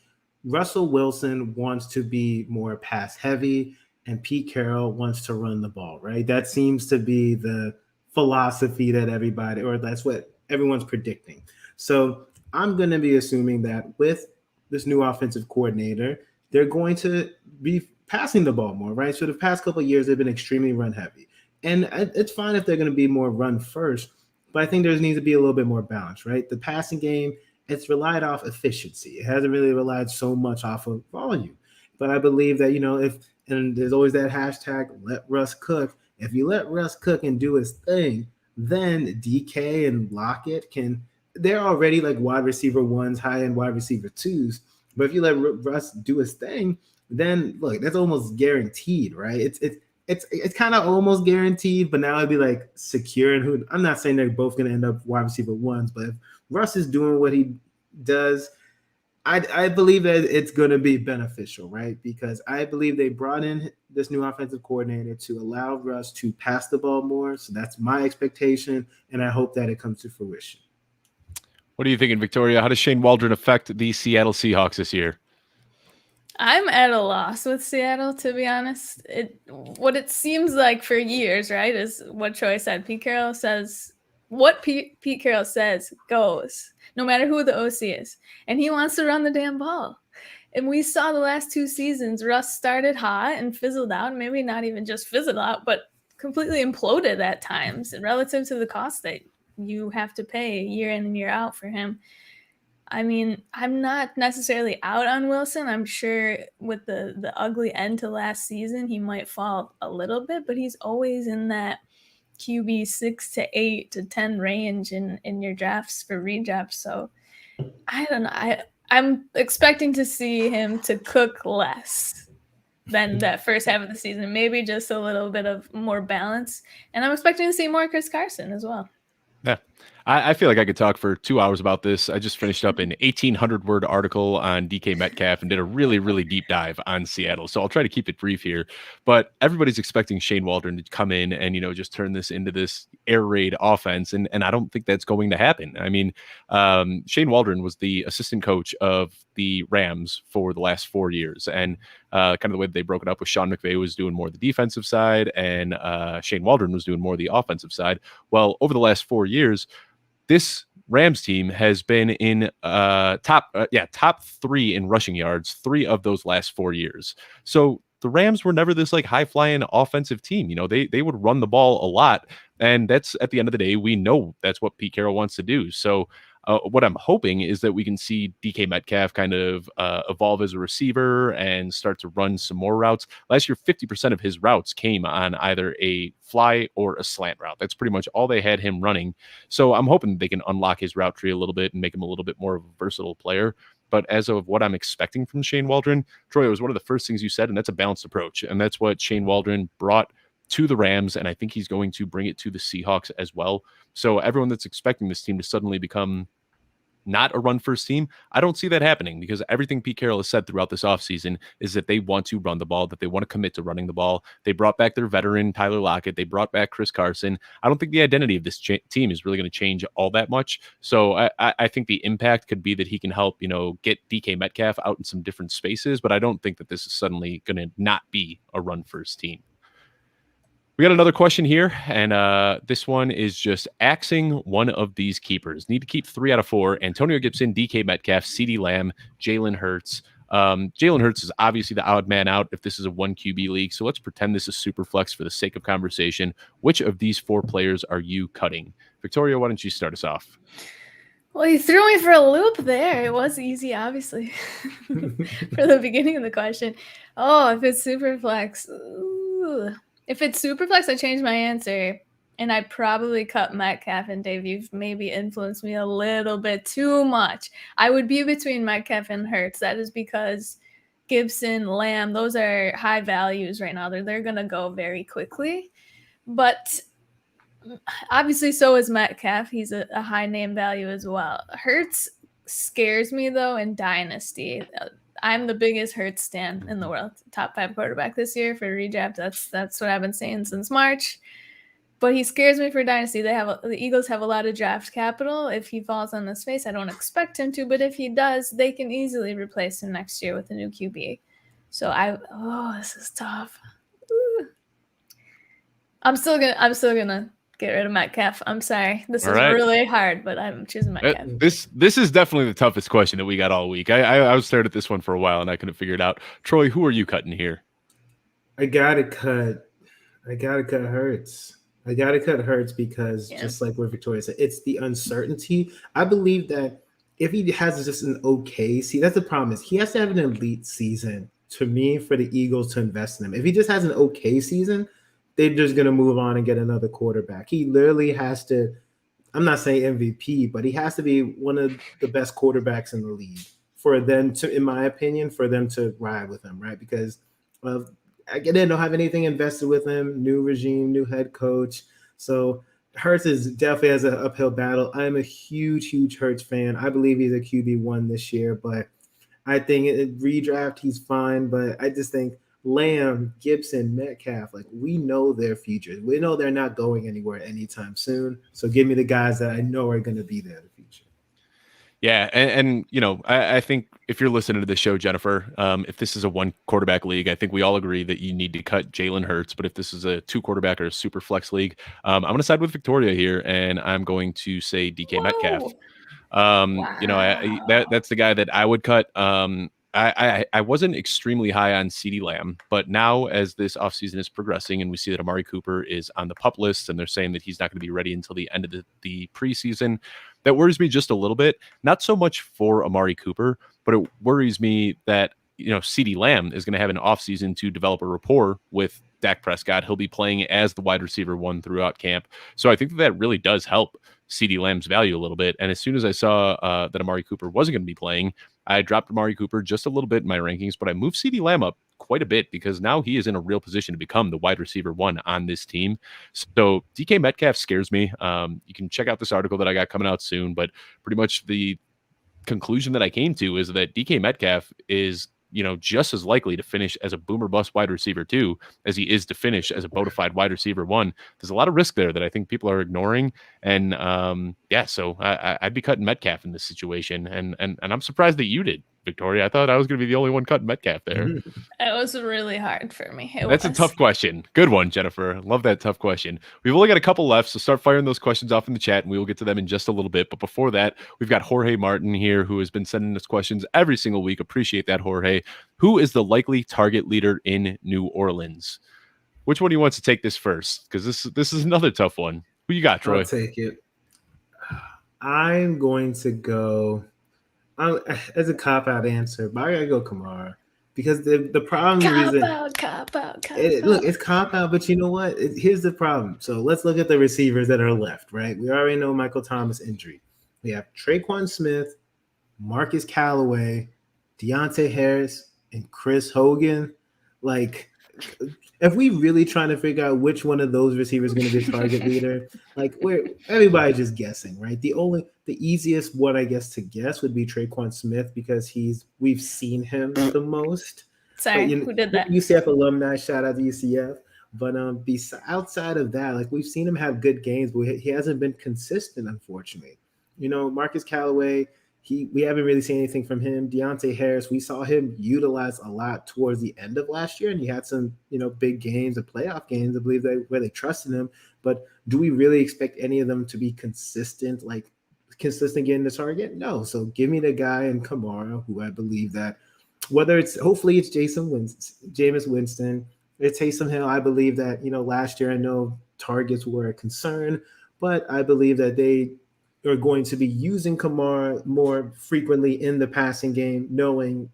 Russell Wilson wants to be more pass heavy and Pete Carroll wants to run the ball, right? That seems to be the philosophy that everybody, or that's what everyone's predicting. So I'm going to be assuming that with this new offensive coordinator, they're going to be passing the ball more, right? So the past couple of years, they've been extremely run heavy. And it's fine if they're going to be more run first, but I think there needs to be a little bit more balance, right? The passing game, it's relied off efficiency. It hasn't really relied so much off of volume. But I believe that, and there's always that hashtag, let Russ cook. If you let Russ cook and do his thing, then DK and Lockett they're already like wide receiver 1s, high-end wide receiver 2s. But if you let Russ do his thing, then look, that's almost guaranteed, right? It's kind of almost guaranteed, but now it'd be like secure. And I'm not saying they're both going to end up wide receiver 1s, but if Russ is doing what he does, I believe that it's going to be beneficial, right? Because I believe they brought in this new offensive coordinator to allow Russ to pass the ball more. So that's my expectation, and I hope that it comes to fruition. What are you thinking, Victoria? How does Shane Waldron affect the Seattle Seahawks this year? I'm at a loss with Seattle, to be honest. What it seems like for years, right, is what Troy said. Pete Carroll says what Pete Carroll says goes, no matter who the OC is. And he wants to run the damn ball. And we saw the last 2 seasons, Russ started hot and fizzled out. Maybe not even just fizzled out, but completely imploded at times relative to the cost that you have to pay year in and year out for him. I mean, I'm not necessarily out on Wilson. I'm sure with the ugly end to last season, he might fall a little bit, but he's always in that QB 6 to 8 to 10 range in your drafts for redrafts. So I don't know. I'm expecting to see him to cook less than that first half of the season, maybe just a little bit of more balance. And I'm expecting to see more Chris Carson as well. Yeah. I feel like I could talk for 2 hours about this. I just finished up an 1,800-word article on DK Metcalf and did a really, really deep dive on Seattle. So I'll try to keep it brief here. But everybody's expecting Shane Waldron to come in and, just turn this into this air raid offense. And I don't think that's going to happen. I mean, Shane Waldron was the assistant coach of the Rams for the last 4 years. And kind of the way that they broke it up with Sean McVay was doing more of the defensive side and Shane Waldron was doing more of the offensive side. Well, over the last 4 years, this Rams team has been in top 3 in rushing yards 3 of those last 4 years. So the Rams were never this like high flying offensive team. You know, they would run the ball a lot. And that's at the end of the day, we know that's what Pete Carroll wants to do. So what I'm hoping is that we can see DK Metcalf kind of evolve as a receiver and start to run some more routes. Last year, 50% of his routes came on either a fly or a slant route. That's pretty much all they had him running. So I'm hoping they can unlock his route tree a little bit and make him a little bit more of a versatile player. But as of what I'm expecting from Shane Waldron, Troy, it was one of the first things you said, and that's a balanced approach. And that's what Shane Waldron brought to the Rams, and I think he's going to bring it to the Seahawks as well. So everyone that's expecting this team to suddenly become not a run-first team, I don't see that happening, because everything Pete Carroll has said throughout this offseason is that they want to run the ball, that they want to commit to running the ball. They brought back their veteran, Tyler Lockett. They brought back Chris Carson. I don't think the identity of this team is really going to change all that much. So I think the impact could be that he can help, get DK Metcalf out in some different spaces, but I don't think that this is suddenly going to not be a run-first team. We got another question here, and this one is just axing one of these keepers. Need to keep 3 out of 4. Antonio Gibson, DK Metcalf, CeeDee Lamb, Jalen Hurts. Jalen Hurts is obviously the odd man out if this is a 1 QB league, so let's pretend this is super flex for the sake of conversation. Which of these 4 players are you cutting? Victoria, why don't you start us off? Well, you threw me for a loop there. It was easy, obviously, for the beginning of the question. Oh, if it's super flex. Ooh. If it's Superflex, I changed my answer, and I probably cut Metcalf. And Dave, you've maybe influenced me a little bit too much. I would be between Metcalf and Hurts. That is because Gibson, Lamb, those are high values right now. They're going to go very quickly. But obviously so is Metcalf. He's a high name value as well. Hurts scares me, though, in Dynasty. I'm the biggest Hurts stan in the world. Top 5 quarterback this year for redraft. That's what I've been saying since March. But he scares me for Dynasty. The Eagles have a lot of draft capital. If he falls on his face, I don't expect him to. But if he does, they can easily replace him next year with a new QB. So this is tough. Ooh. I'm still gonna get rid of Metcalf. I'm sorry. This is really hard, but I'm choosing Metcalf. This is definitely the toughest question that we got all week. I was staring at this one for a while and I couldn't figure it out. Troy, who are you cutting here? I gotta cut Hurts. I gotta cut Hurts because just like what Victoria said, it's the uncertainty. I believe that if he has just an okay season, that's the problem, is he has to have an elite season to me for the Eagles to invest in him. If he just has an okay season, they're just going to move on and get another quarterback. He literally has to, I'm not saying MVP, but he has to be one of the best quarterbacks in the league for them to, in my opinion, for them to ride with him, right? Because they don't have anything invested with him, new regime, new head coach. So Hurts is definitely has an uphill battle. I'm a huge Hurts fan. I believe he's a QB1 this year, but I think in redraft he's fine. But I just think Lamb, Gibson, Metcalf, like we know their futures. We know they're not going anywhere anytime soon. So give me the guys that I know are going to be there in the future. Yeah, and I think if you're listening to this show, Jennifer, if this is a 1 quarterback league, I think we all agree that you need to cut Jalen Hurts. But if this is a 2 quarterback or a super flex league, I'm going to side with Victoria here, and I'm going to say DK Metcalf. Wow. That's the guy that I would cut. I wasn't extremely high on CeeDee Lamb, but now as this offseason is progressing and we see that Amari Cooper is on the PUP list and they're saying that he's not going to be ready until the end of the preseason, that worries me just a little bit. Not so much for Amari Cooper, but it worries me that CeeDee Lamb is going to have an offseason to develop a rapport with Dak Prescott. He'll be playing as the wide receiver 1 throughout camp. So I think that really does help CeeDee Lamb's value a little bit. And as soon as I saw that Amari Cooper wasn't going to be playing, I dropped Amari Cooper just a little bit in my rankings, but I moved CeeDee Lamb up quite a bit because now he is in a real position to become the wide receiver 1 on this team. So DK Metcalf scares me. You can check out this article that I got coming out soon, but pretty much the conclusion that I came to is that DK Metcalf is just as likely to finish as a boomer bust wide receiver 2 as he is to finish as a bona fide wide receiver 1. There's a lot of risk there that I think people are ignoring. And so I'd be cutting Metcalf in this situation. And I'm surprised that you did. Victoria? I thought I was going to be the only one cutting Metcalf there. Mhm. It was really hard for me. That's a tough question. Good one, Jennifer. Love that tough question. We've only got a couple left, so start firing those questions off in the chat, and we will get to them in just a little bit. But before that, we've got Jorge Martin here, who has been sending us questions every single week. Appreciate that, Jorge. Who is the likely target leader in New Orleans? Which one do you want to take this first? Because this is another tough one. Who you got, Troy? I'll take it. I'm going to go as a cop-out answer, but I gotta go Kamara. Because the problem is look, it's cop-out, but you know what? Here's the problem. So let's look at the receivers that are left, right? We already know Michael Thomas injury. We have Traquan Smith, Marcus Callaway, Deontay Harris, and Chris Hogan. Like, if we really trying to figure out which one of those receivers is going to be a target leader, like everybody's just guessing, right? The easiest one I guess to guess would be Traquan Smith because we've seen him the most. Sorry, who did that? UCF alumni, shout out to UCF. But outside of that, like we've seen him have good games, but he hasn't been consistent, unfortunately. You know, Marcus Callaway, we haven't really seen anything from him. Deontay Harris, we saw him utilize a lot towards the end of last year, and he had some, big games and playoff games, I believe, where they trusted him. But do we really expect any of them to be consistent getting the target? No. So give me the guy in Kamara, who I believe that hopefully it's Jameis Winston, it's Taysom Hill. I believe that, last year I know targets were a concern, but I believe that they are going to be using Kamara more frequently in the passing game, knowing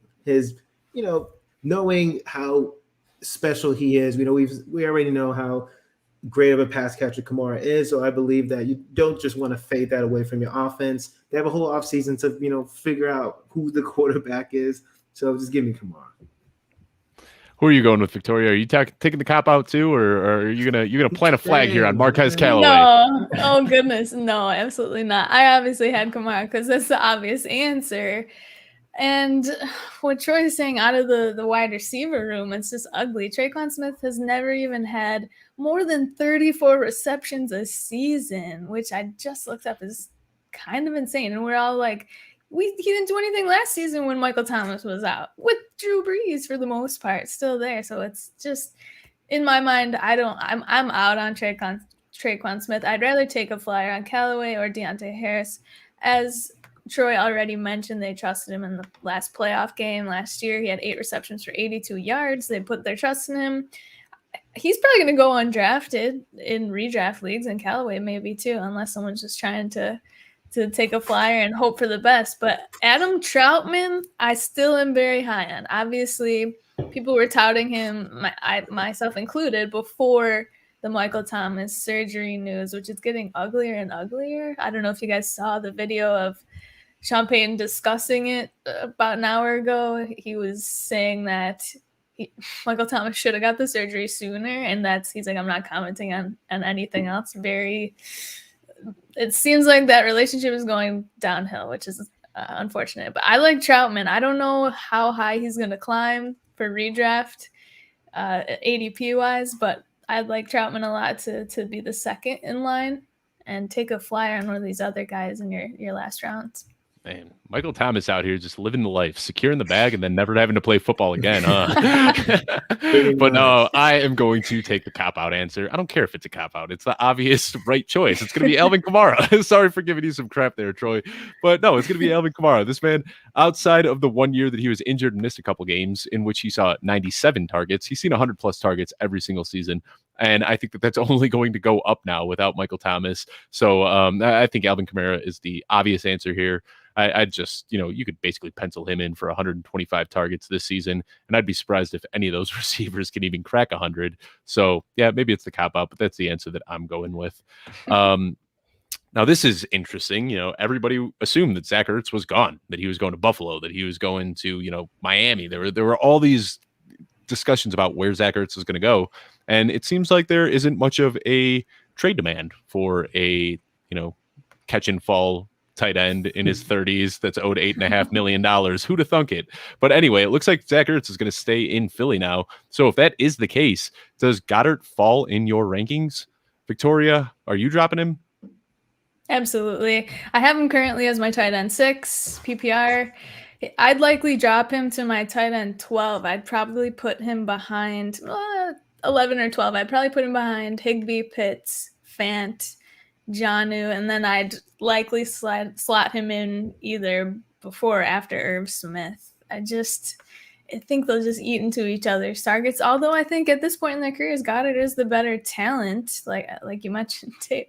how special he is. We already know how great of a pass catcher Kamara is. So I believe that you don't just want to fade that away from your offense. They have a whole offseason to, figure out who the quarterback is. So just give me Kamara. Who are you going with, Victoria? Are you taking the cop out too, or are you gonna plant a flag here on Marquez Callaway? No, oh goodness, no, absolutely not. I obviously had Kamara because that's the obvious answer. And what Troy is saying, out of the wide receiver room, it's just ugly. Traquan Smith has never even had more than 34 receptions a season, which I just looked up is kind of insane. And we're all like, he didn't do anything last season when Michael Thomas was out, with Drew Brees for the most part still there. So it's just, in my mind, I'm out on Traquan Smith. I'd rather take a flyer on Callaway or Deontay Harris. As Troy already mentioned, they trusted him in the last playoff game last year. He had 8 receptions for 82 yards. They put their trust in him. He's probably going to go undrafted in redraft leagues, and Callaway maybe too, unless someone's just trying to take a flyer and hope for the best. But Adam Troutman, I still am very high on. Obviously, people were touting him, myself included, before the Michael Thomas surgery news, which is getting uglier and uglier. I don't know if you guys saw the video of Sean Payton discussing it about an hour ago. He was saying that Michael Thomas should have got the surgery sooner, and he's like, I'm not commenting on anything else. It seems like that relationship is going downhill, which is unfortunate. But I like Troutman. I don't know how high he's going to climb for redraft ADP-wise, but I'd like Troutman a lot to be the second in line and take a flyer on one of these other guys in your last rounds. Man, Michael Thomas out here just living the life, securing the bag, and then never having to play football again, huh? But no, I am going to take the cop-out answer. I don't care if it's a cop-out. It's the obvious right choice. It's going to be Alvin Kamara. Sorry for giving you some crap there, Troy. But no, it's going to be Alvin Kamara. This man, outside of the 1 year that he was injured and missed a couple games in which he saw 97 targets, he's seen 100-plus targets every single season. And I think that's only going to go up now without Michael Thomas. So I think Alvin Kamara is the obvious answer here. I just, you could basically pencil him in for 125 targets this season, and I'd be surprised if any of those receivers can even crack 100. So, yeah, maybe it's the cop-out, but that's the answer that I'm going with. Now, this is interesting. Everybody assumed that Zach Ertz was gone, that he was going to Buffalo, that he was going to, Miami. There were all these discussions about where Zach Ertz is going to go, and it seems like there isn't much of a trade demand for a, catch and fall tight end in his 30s that's owed $8.5 million. Who'd have thunk it? But anyway, it looks like Zach Ertz is going to stay in Philly now. So if that is the case, does Goedert fall in your rankings? Victoria, are you dropping him? Absolutely. I have him currently as my tight end 6 PPR. I'd likely drop him to my tight end 12. I'd probably put him behind 11 or 12. I'd probably put him behind Higbee, Pitts, Fant, Jonnu, and then I'd likely slot him in either before or after Irv Smith. I think they'll just eat into each other's targets. Although I think at this point in their careers, Goedert is the better talent, like you mentioned, Dave.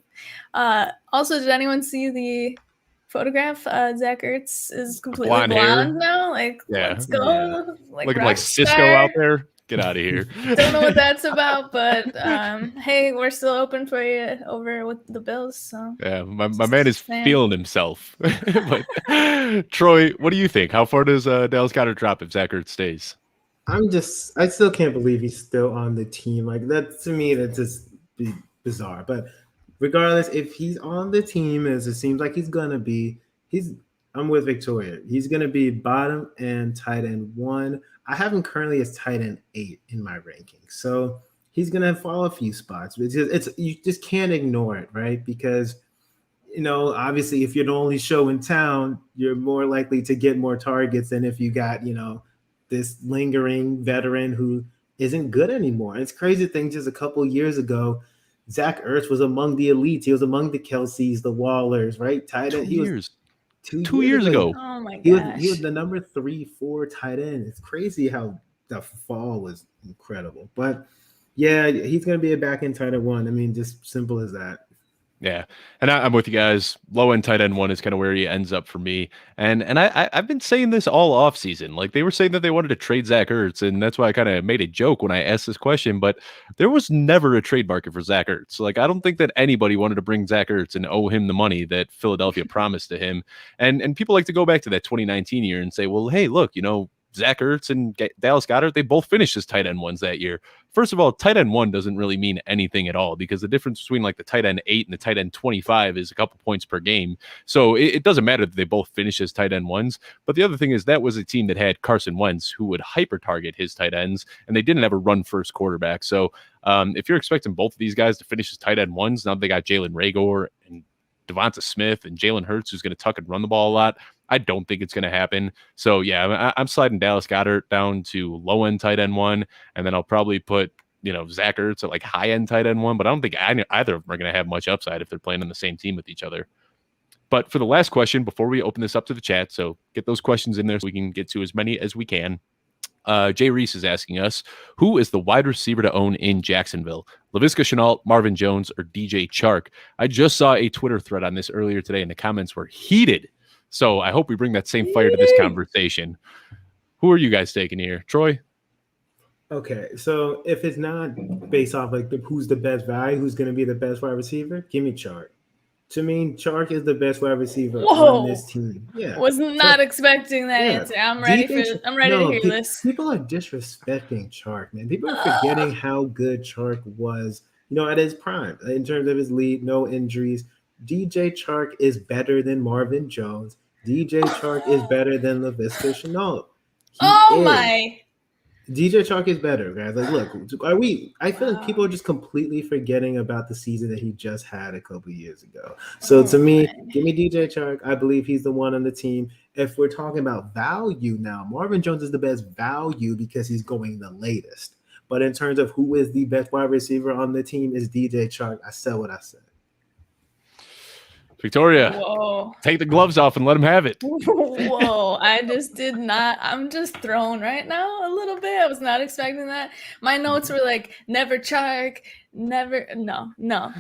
Also, did anyone see the photograph? Zach Ertz is completely blonde now. Like, let's go. Yeah. Like, looking like Cisco out there. Get out of here. Don't know what that's about, but hey, we're still open for you over with the Bills. So yeah, my man is feeling himself. But Troy, what do you think? How far does Dallas Goedert drop if Zach Ertz stays? I still can't believe he's still on the team. Like that to me, that's just bizarre. But regardless, if he's on the team, as it seems like he's gonna be, I'm with Victoria. He's gonna be bottom and tight end 1. I have him currently as tight end 8 in my rankings. So he's gonna fall a few spots. You just can't ignore it, right? Because obviously if you're the only show in town, you're more likely to get more targets than if you got, this lingering veteran who isn't good anymore. And it's crazy to think just a couple years ago, Zach Ertz was among the elites. He was among the Kelseys, the Wallers, right? Tight end. He was 2 years ago. Oh my gosh. He was the number 3-4 tight end. It's crazy how the fall was incredible. But yeah, he's going to be a back end tight end 1. I mean, just simple as that. Yeah, and I'm with you guys. Low end tight end 1 is kind of where he ends up for me. And I've been saying this all off season. Like they were saying that they wanted to trade Zach Ertz, and that's why I kind of made a joke when I asked this question. But there was never a trade market for Zach Ertz. Like I don't think that anybody wanted to bring Zach Ertz and owe him the money that Philadelphia promised to him. And people like to go back to that 2019 year and say, well, hey, look, Zach Ertz and Dallas Goedert, they both finished as tight end 1s that year. First of all, tight end 1 doesn't really mean anything at all because the difference between like the tight end 8 and the tight end 25 is a couple points per game. So it doesn't matter that they both finish as tight end 1s. But the other thing is that was a team that had Carson Wentz who would hyper target his tight ends, and they didn't have a run first quarterback. So if you're expecting both of these guys to finish as tight end 1s, now they got Jalen Reagor and Devonta Smith and Jalen Hurts who's going to tuck and run the ball a lot. I don't think it's going to happen. So, yeah, I'm sliding Dallas Goedert down to low-end tight end 1, and then I'll probably put, Zach Ertz at like high-end tight end 1, but I don't think either of them are going to have much upside if they're playing on the same team with each other. But for the last question, before we open this up to the chat, so get those questions in there so we can get to as many as we can. Jay Reese is asking us, who is the wide receiver to own in Jacksonville? Laviska Shenault, Marvin Jones, or DJ Chark? I just saw a Twitter thread on this earlier today, and the comments were heated. So I hope we bring that same fire to this conversation. Who are you guys taking here? Troy? Okay, so if it's not based off like who's the best value, who's going to be the best wide receiver, give me Chark. To me, Chark is the best wide receiver on this team. Yeah, was not expecting that answer. I'm ready to hear this. People are disrespecting Chark, man. People are forgetting how good Chark was, at his prime in terms of his lead, no injuries. DJ Chark is better than Marvin Jones. DJ Chark is better than Laviska Shenault. My! DJ Chark is better, guys. Like, look, I feel like people are just completely forgetting about the season that he just had a couple years ago. So to me, give me DJ Chark. I believe he's the one on the team. If we're talking about value now, Marvin Jones is the best value because he's going the latest. But in terms of who is the best wide receiver on the team is DJ Chark. I said what I said. Victoria, take the gloves off and let him have it. Whoa, I just did not. I'm just thrown right now a little bit. I was not expecting that. My notes were like, never Chark, never. No.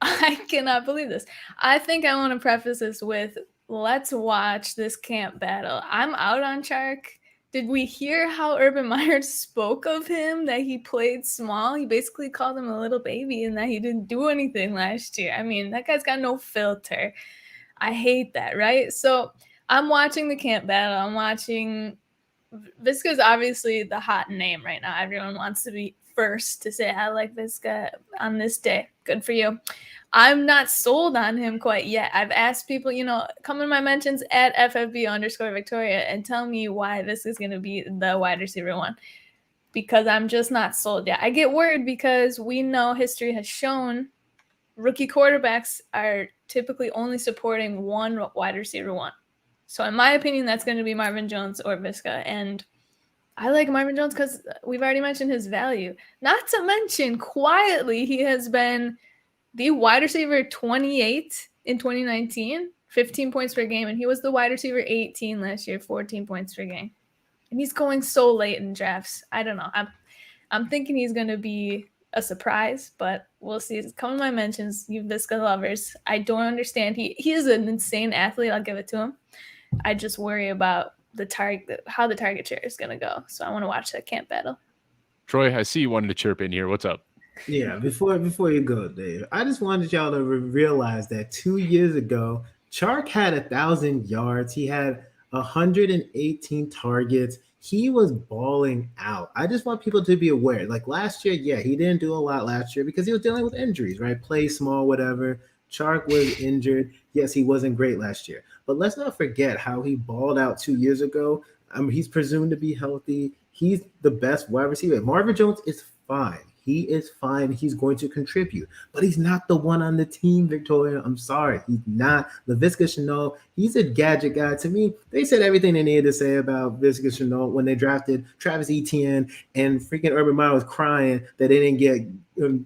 I cannot believe this. I think I want to preface this with, let's watch this camp battle. I'm out on Chark. Did we hear how Urban Meyer spoke of him, that he played small? He basically called him a little baby and that he didn't do anything last year. I mean, that guy's got no filter. I hate that, right? So I'm watching the camp battle. I'm watching – Visca's obviously the hot name right now. Everyone wants to be first to say, I like Visca on this day. Good for you. I'm not sold on him quite yet. I've asked people, come in my mentions at FFB_Victoria and tell me why this is going to be the wide receiver 1, because I'm just not sold yet. I get worried because we know history has shown rookie quarterbacks are typically only supporting one wide receiver 1. So in my opinion, that's going to be Marvin Jones or Visca. And I like Marvin Jones because we've already mentioned his value. Not to mention, quietly, he has been the wide receiver 28 in 2019, 15 points per game. And he was the wide receiver 18 last year, 14 points per game. And he's going so late in drafts. I don't know. I'm thinking he's going to be a surprise, but we'll see. It's coming to my mentions, you Visca lovers. I don't understand. He is an insane athlete. I'll give it to him. I just worry about how the target share is going to go. So I want to watch that camp battle. Troy, I see you wanted to chirp in here. What's up? Yeah, before you go, Dave, I just wanted y'all to realize that 2 years ago, Chark had 1,000 yards. He had 118 targets. He was balling out. I just want people to be aware. Like last year, yeah, he didn't do a lot last year because he was dealing with injuries, right? Play small, whatever. Chark was injured. Yes, he wasn't great last year. But let's not forget how he balled out 2 years ago. He's presumed to be healthy. He's the best wide receiver. Marvin Jones is fine. He is fine. He's going to contribute. But he's not the one on the team, Victoria. I'm sorry. He's not. Laviska Shenault, he's a gadget guy. To me, they said everything they needed to say about Laviska Shenault when they drafted Travis Etienne, and freaking Urban Meyer was crying that they didn't get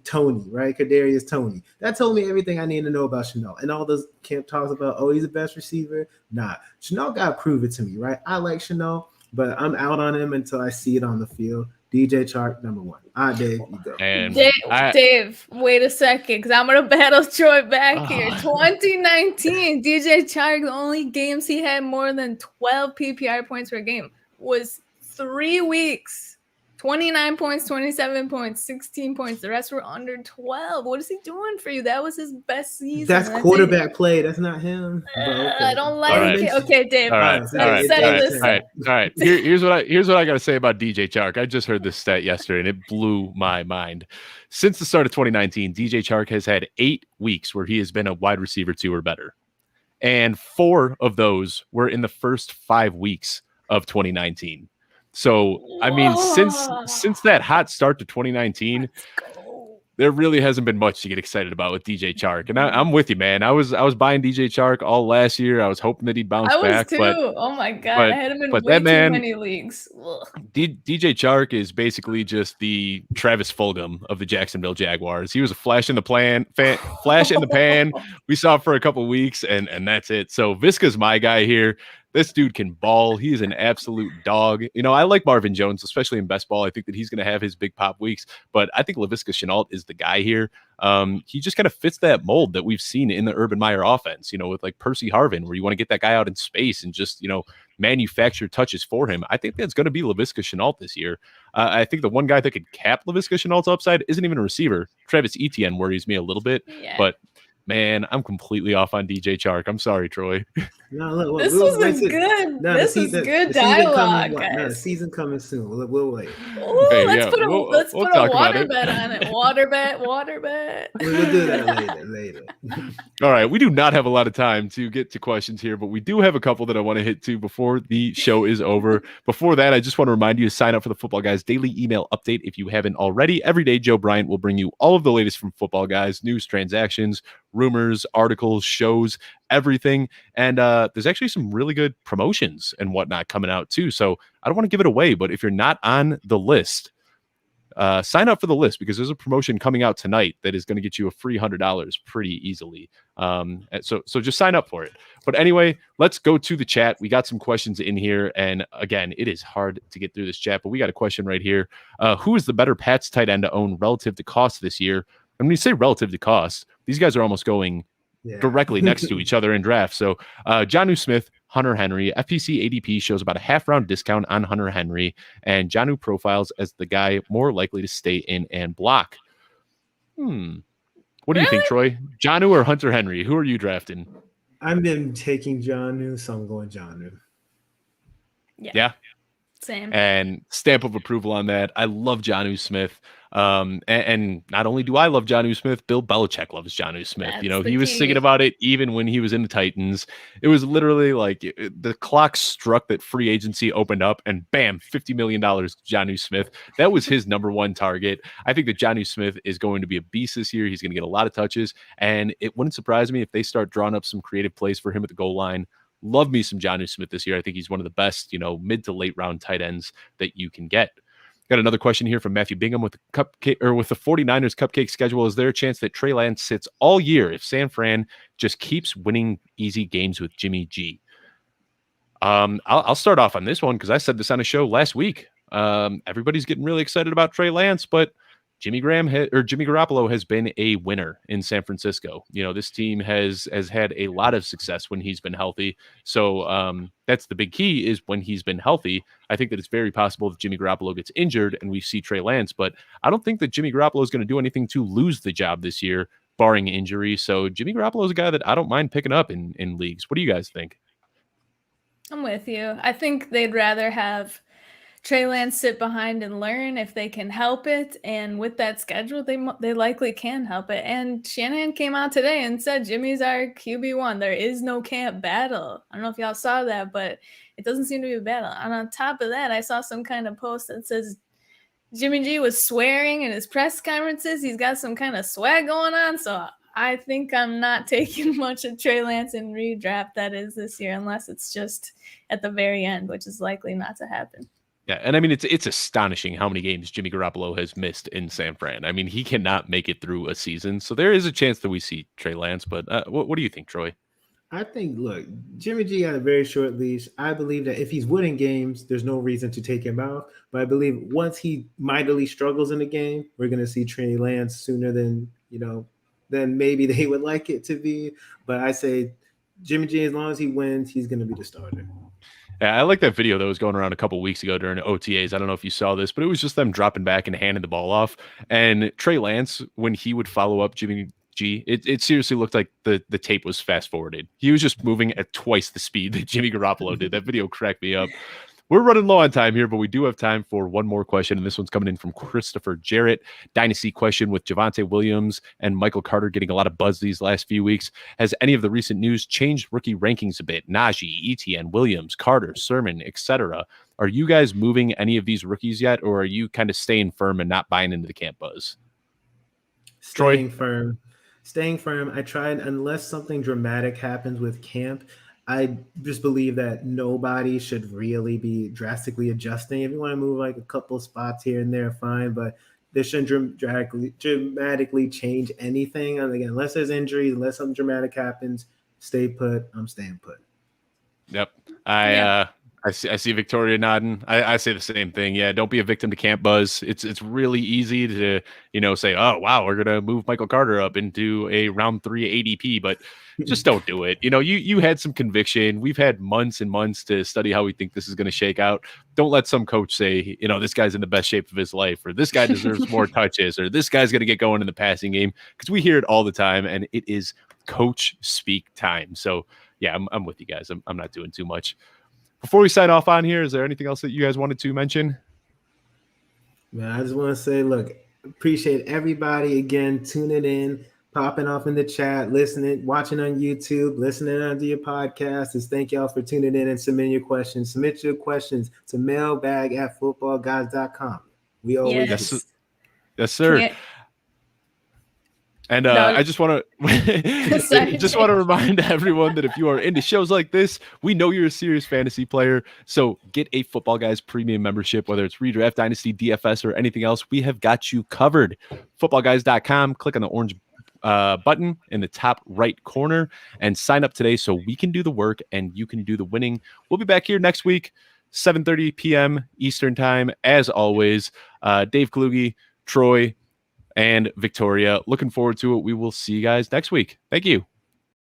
Tony, right? Kadarius Tony. That told me everything I need to know about Shenault. And all those camp talks about, oh, he's the best receiver. Nah. Shenault got to prove it to me, right? I like Shenault, but I'm out on him until I see it on the field. DJ Chark, number one. All right, Dave, you go. And Dave, wait a second, because I'm going to battle Troy back here. 2019, DJ Chark, the only games he had more than 12 PPR points per game was 3 weeks. 29 points, 27 points, 16 points. The rest were under 12. What is he doing for you? That was his best season. That's quarterback play. That's not him. Okay. I don't like it. Okay, Dave. All right. Here's what I got to say about DJ Chark. I just heard this stat yesterday, and it blew my mind. Since the start of 2019, DJ Chark has had 8 weeks where he has been a wide receiver 2 or better. And 4 of those were in the first 5 weeks of 2019. So, I mean, since that hot start to 2019, there really hasn't been much to get excited about with DJ Chark. And I'm with you, man. I was buying DJ Chark all last year. I was hoping that he'd bounce back. But, oh, my God. I had him in way too many leagues. DJ Chark is basically just the Travis Fulgham of the Jacksonville Jaguars. He was a flash in the pan. We saw it for a couple of weeks, and that's it. So Visca's my guy here. This dude can ball. He's an absolute dog. You know, I like Marvin Jones, especially in best ball. I think that he's going to have his big pop weeks, but I think Laviska Shenault is the guy here. He just kind of fits that mold that we've seen in the Urban Meyer offense, you know, with like Percy Harvin, where you want to get that guy out in space and just, you know, manufacture touches for him. I think that's going to be Laviska Shenault this year. I think the one guy that could cap Laviska Shenault's upside isn't even a receiver. Travis Etienne worries me a little bit, but man, I'm completely off on DJ Chark. I'm sorry, Troy. No, look, this is good dialogue, guys. No, the season coming soon. We'll wait. Ooh, let's put a water bet on it. Water bet. We'll do that later. All right, we do not have a lot of time to get to questions here, but we do have a couple that I want to hit to before the show is over. Before that, I just want to remind you to sign up for the Football Guys daily email update if you haven't already. Every day, Joe Bryant will bring you all of the latest from Football Guys, news, transactions, rumors, articles, shows, everything. And there's actually some really good promotions and whatnot coming out too. So I don't want to give it away, but if you're not on the list, sign up for the list, because there's a promotion coming out tonight that is going to get you a free $100 pretty easily. So just sign up for it. But anyway, let's go to the chat. We got some questions in here. And again, it is hard to get through this chat, but we got a question right here. Who is the better Pats tight end to own relative to cost this year? And when you say relative to cost, these guys are almost going directly next to each other in draft. So Jonnu Smith, Hunter Henry, FPC ADP shows about a half-round discount on Hunter Henry, and Jonnu profiles as the guy more likely to stay in and block. What do you think, Troy? Jonnu or Hunter Henry? Who are you drafting? I've been taking Jonnu, so I'm going Jonnu. Yeah. Same. And stamp of approval on that. I love Jonnu Smith. And not only do I love Jonnu Smith, Bill Belichick loves Jonnu Smith. That's you know, he was singing about it even when he was in the Titans. It was literally like the clock struck that free agency opened up, and bam, $50 million Jonnu Smith. That was his number one target. I think that Jonnu Smith is going to be a beast this year. He's going to get a lot of touches, and it wouldn't surprise me if they start drawing up some creative plays for him at the goal line love me some Jonnu Smith this year. I think he's one of the best, mid to late round tight ends that you can get. Got another question here from Matthew Bingham with the 49ers cupcake schedule. Is there a chance that Trey Lance sits all year if San Fran just keeps winning easy games with Jimmy G? I'll start off on this one because I said this on a show last week. Everybody's getting really excited about Trey Lance, but Jimmy Garoppolo has been a winner in San Francisco. This team has had a lot of success when he's been healthy. So that's the big key, is when he's been healthy. I think that it's very possible that Jimmy Garoppolo gets injured and we see Trey Lance, but I don't think that Jimmy Garoppolo is going to do anything to lose the job this year, barring injury. So Jimmy Garoppolo is a guy that I don't mind picking up in leagues. What do you guys think? I'm with you. I think they'd rather have Trey Lance sit behind and learn if they can help it. And with that schedule, they likely can help it. And Shanahan came out today and said, Jimmy's our QB1. There is no camp battle. I don't know if y'all saw that, but it doesn't seem to be a battle. And on top of that, I saw some kind of post that says Jimmy G was swearing in his press conferences. He's got some kind of swag going on. So I think I'm not taking much of Trey Lance in redraft that is this year, unless it's just at the very end, which is likely not to happen. Yeah, and I mean, it's astonishing how many games Jimmy Garoppolo has missed in San Fran. I mean, he cannot make it through a season. So there is a chance that we see Trey Lance. But what do you think, Troy? I think, look, Jimmy G got a very short leash. I believe that if he's winning games, there's no reason to take him out. But I believe once he mightily struggles in the game, we're going to see Trey Lance sooner than maybe they would like it to be. But I say Jimmy G, as long as he wins, he's going to be the starter. Yeah, I like that video that was going around a couple weeks ago during OTAs. I don't know if you saw this, but it was just them dropping back and handing the ball off. And Trey Lance, when he would follow up Jimmy G, it seriously looked like the tape was fast forwarded. He was just moving at twice the speed that Jimmy Garoppolo did. That video cracked me up. We're running low on time here, but we do have time for one more question, and this one's coming in from Christopher Jarrett. Dynasty question: with Javonte Williams and Michael Carter getting a lot of buzz these last few weeks, has any of the recent news changed rookie rankings a bit? Najee, Etienne, Williams, Carter, Sermon, etc. Are you guys moving any of these rookies yet, or are you kind of staying firm and not buying into the camp buzz? Staying firm. I tried, unless something dramatic happens with camp, I just believe that nobody should really be drastically adjusting. If you want to move like a couple spots here and there, fine, but they shouldn't dramatically change anything. And again, unless there's injuries, unless something dramatic happens, stay put. I'm staying put. Yep. I see Victoria nodding. I say the same thing. Yeah, don't be a victim to camp buzz. It's really easy to say, oh wow, we're gonna move Michael Carter up into a round 3 ADP, but just don't do it. You had some conviction. We've had months and months to study how we think this is going to shake out. Don't let some coach say, this guy's in the best shape of his life, or this guy deserves more touches, or this guy's going to get going in the passing game, because we hear it all the time, and it is coach speak time. So yeah, I'm with you guys. I'm not doing too much. Before we sign off on here, is there anything else that you guys wanted to mention? Man, I just want to say, look, appreciate everybody again tuning in, popping off in the chat, listening, watching on YouTube, listening onto your podcast. Just thank y'all for tuning in and submitting your questions. Submit your questions to mailbag@footballguys.com. We always Yes, sir. And I just want to remind everyone that if you are into shows like this, we know you're a serious fantasy player. So get a Football Guys premium membership, whether it's Redraft, Dynasty, DFS, or anything else. We have got you covered. Footballguys.com. Click on the orange button in the top right corner and sign up today so we can do the work and you can do the winning. We'll be back here next week, 7:30 p.m. Eastern time. As always, Dave Kluge, Troy, and Victoria. Looking forward to it. We will see you guys next week. Thank you.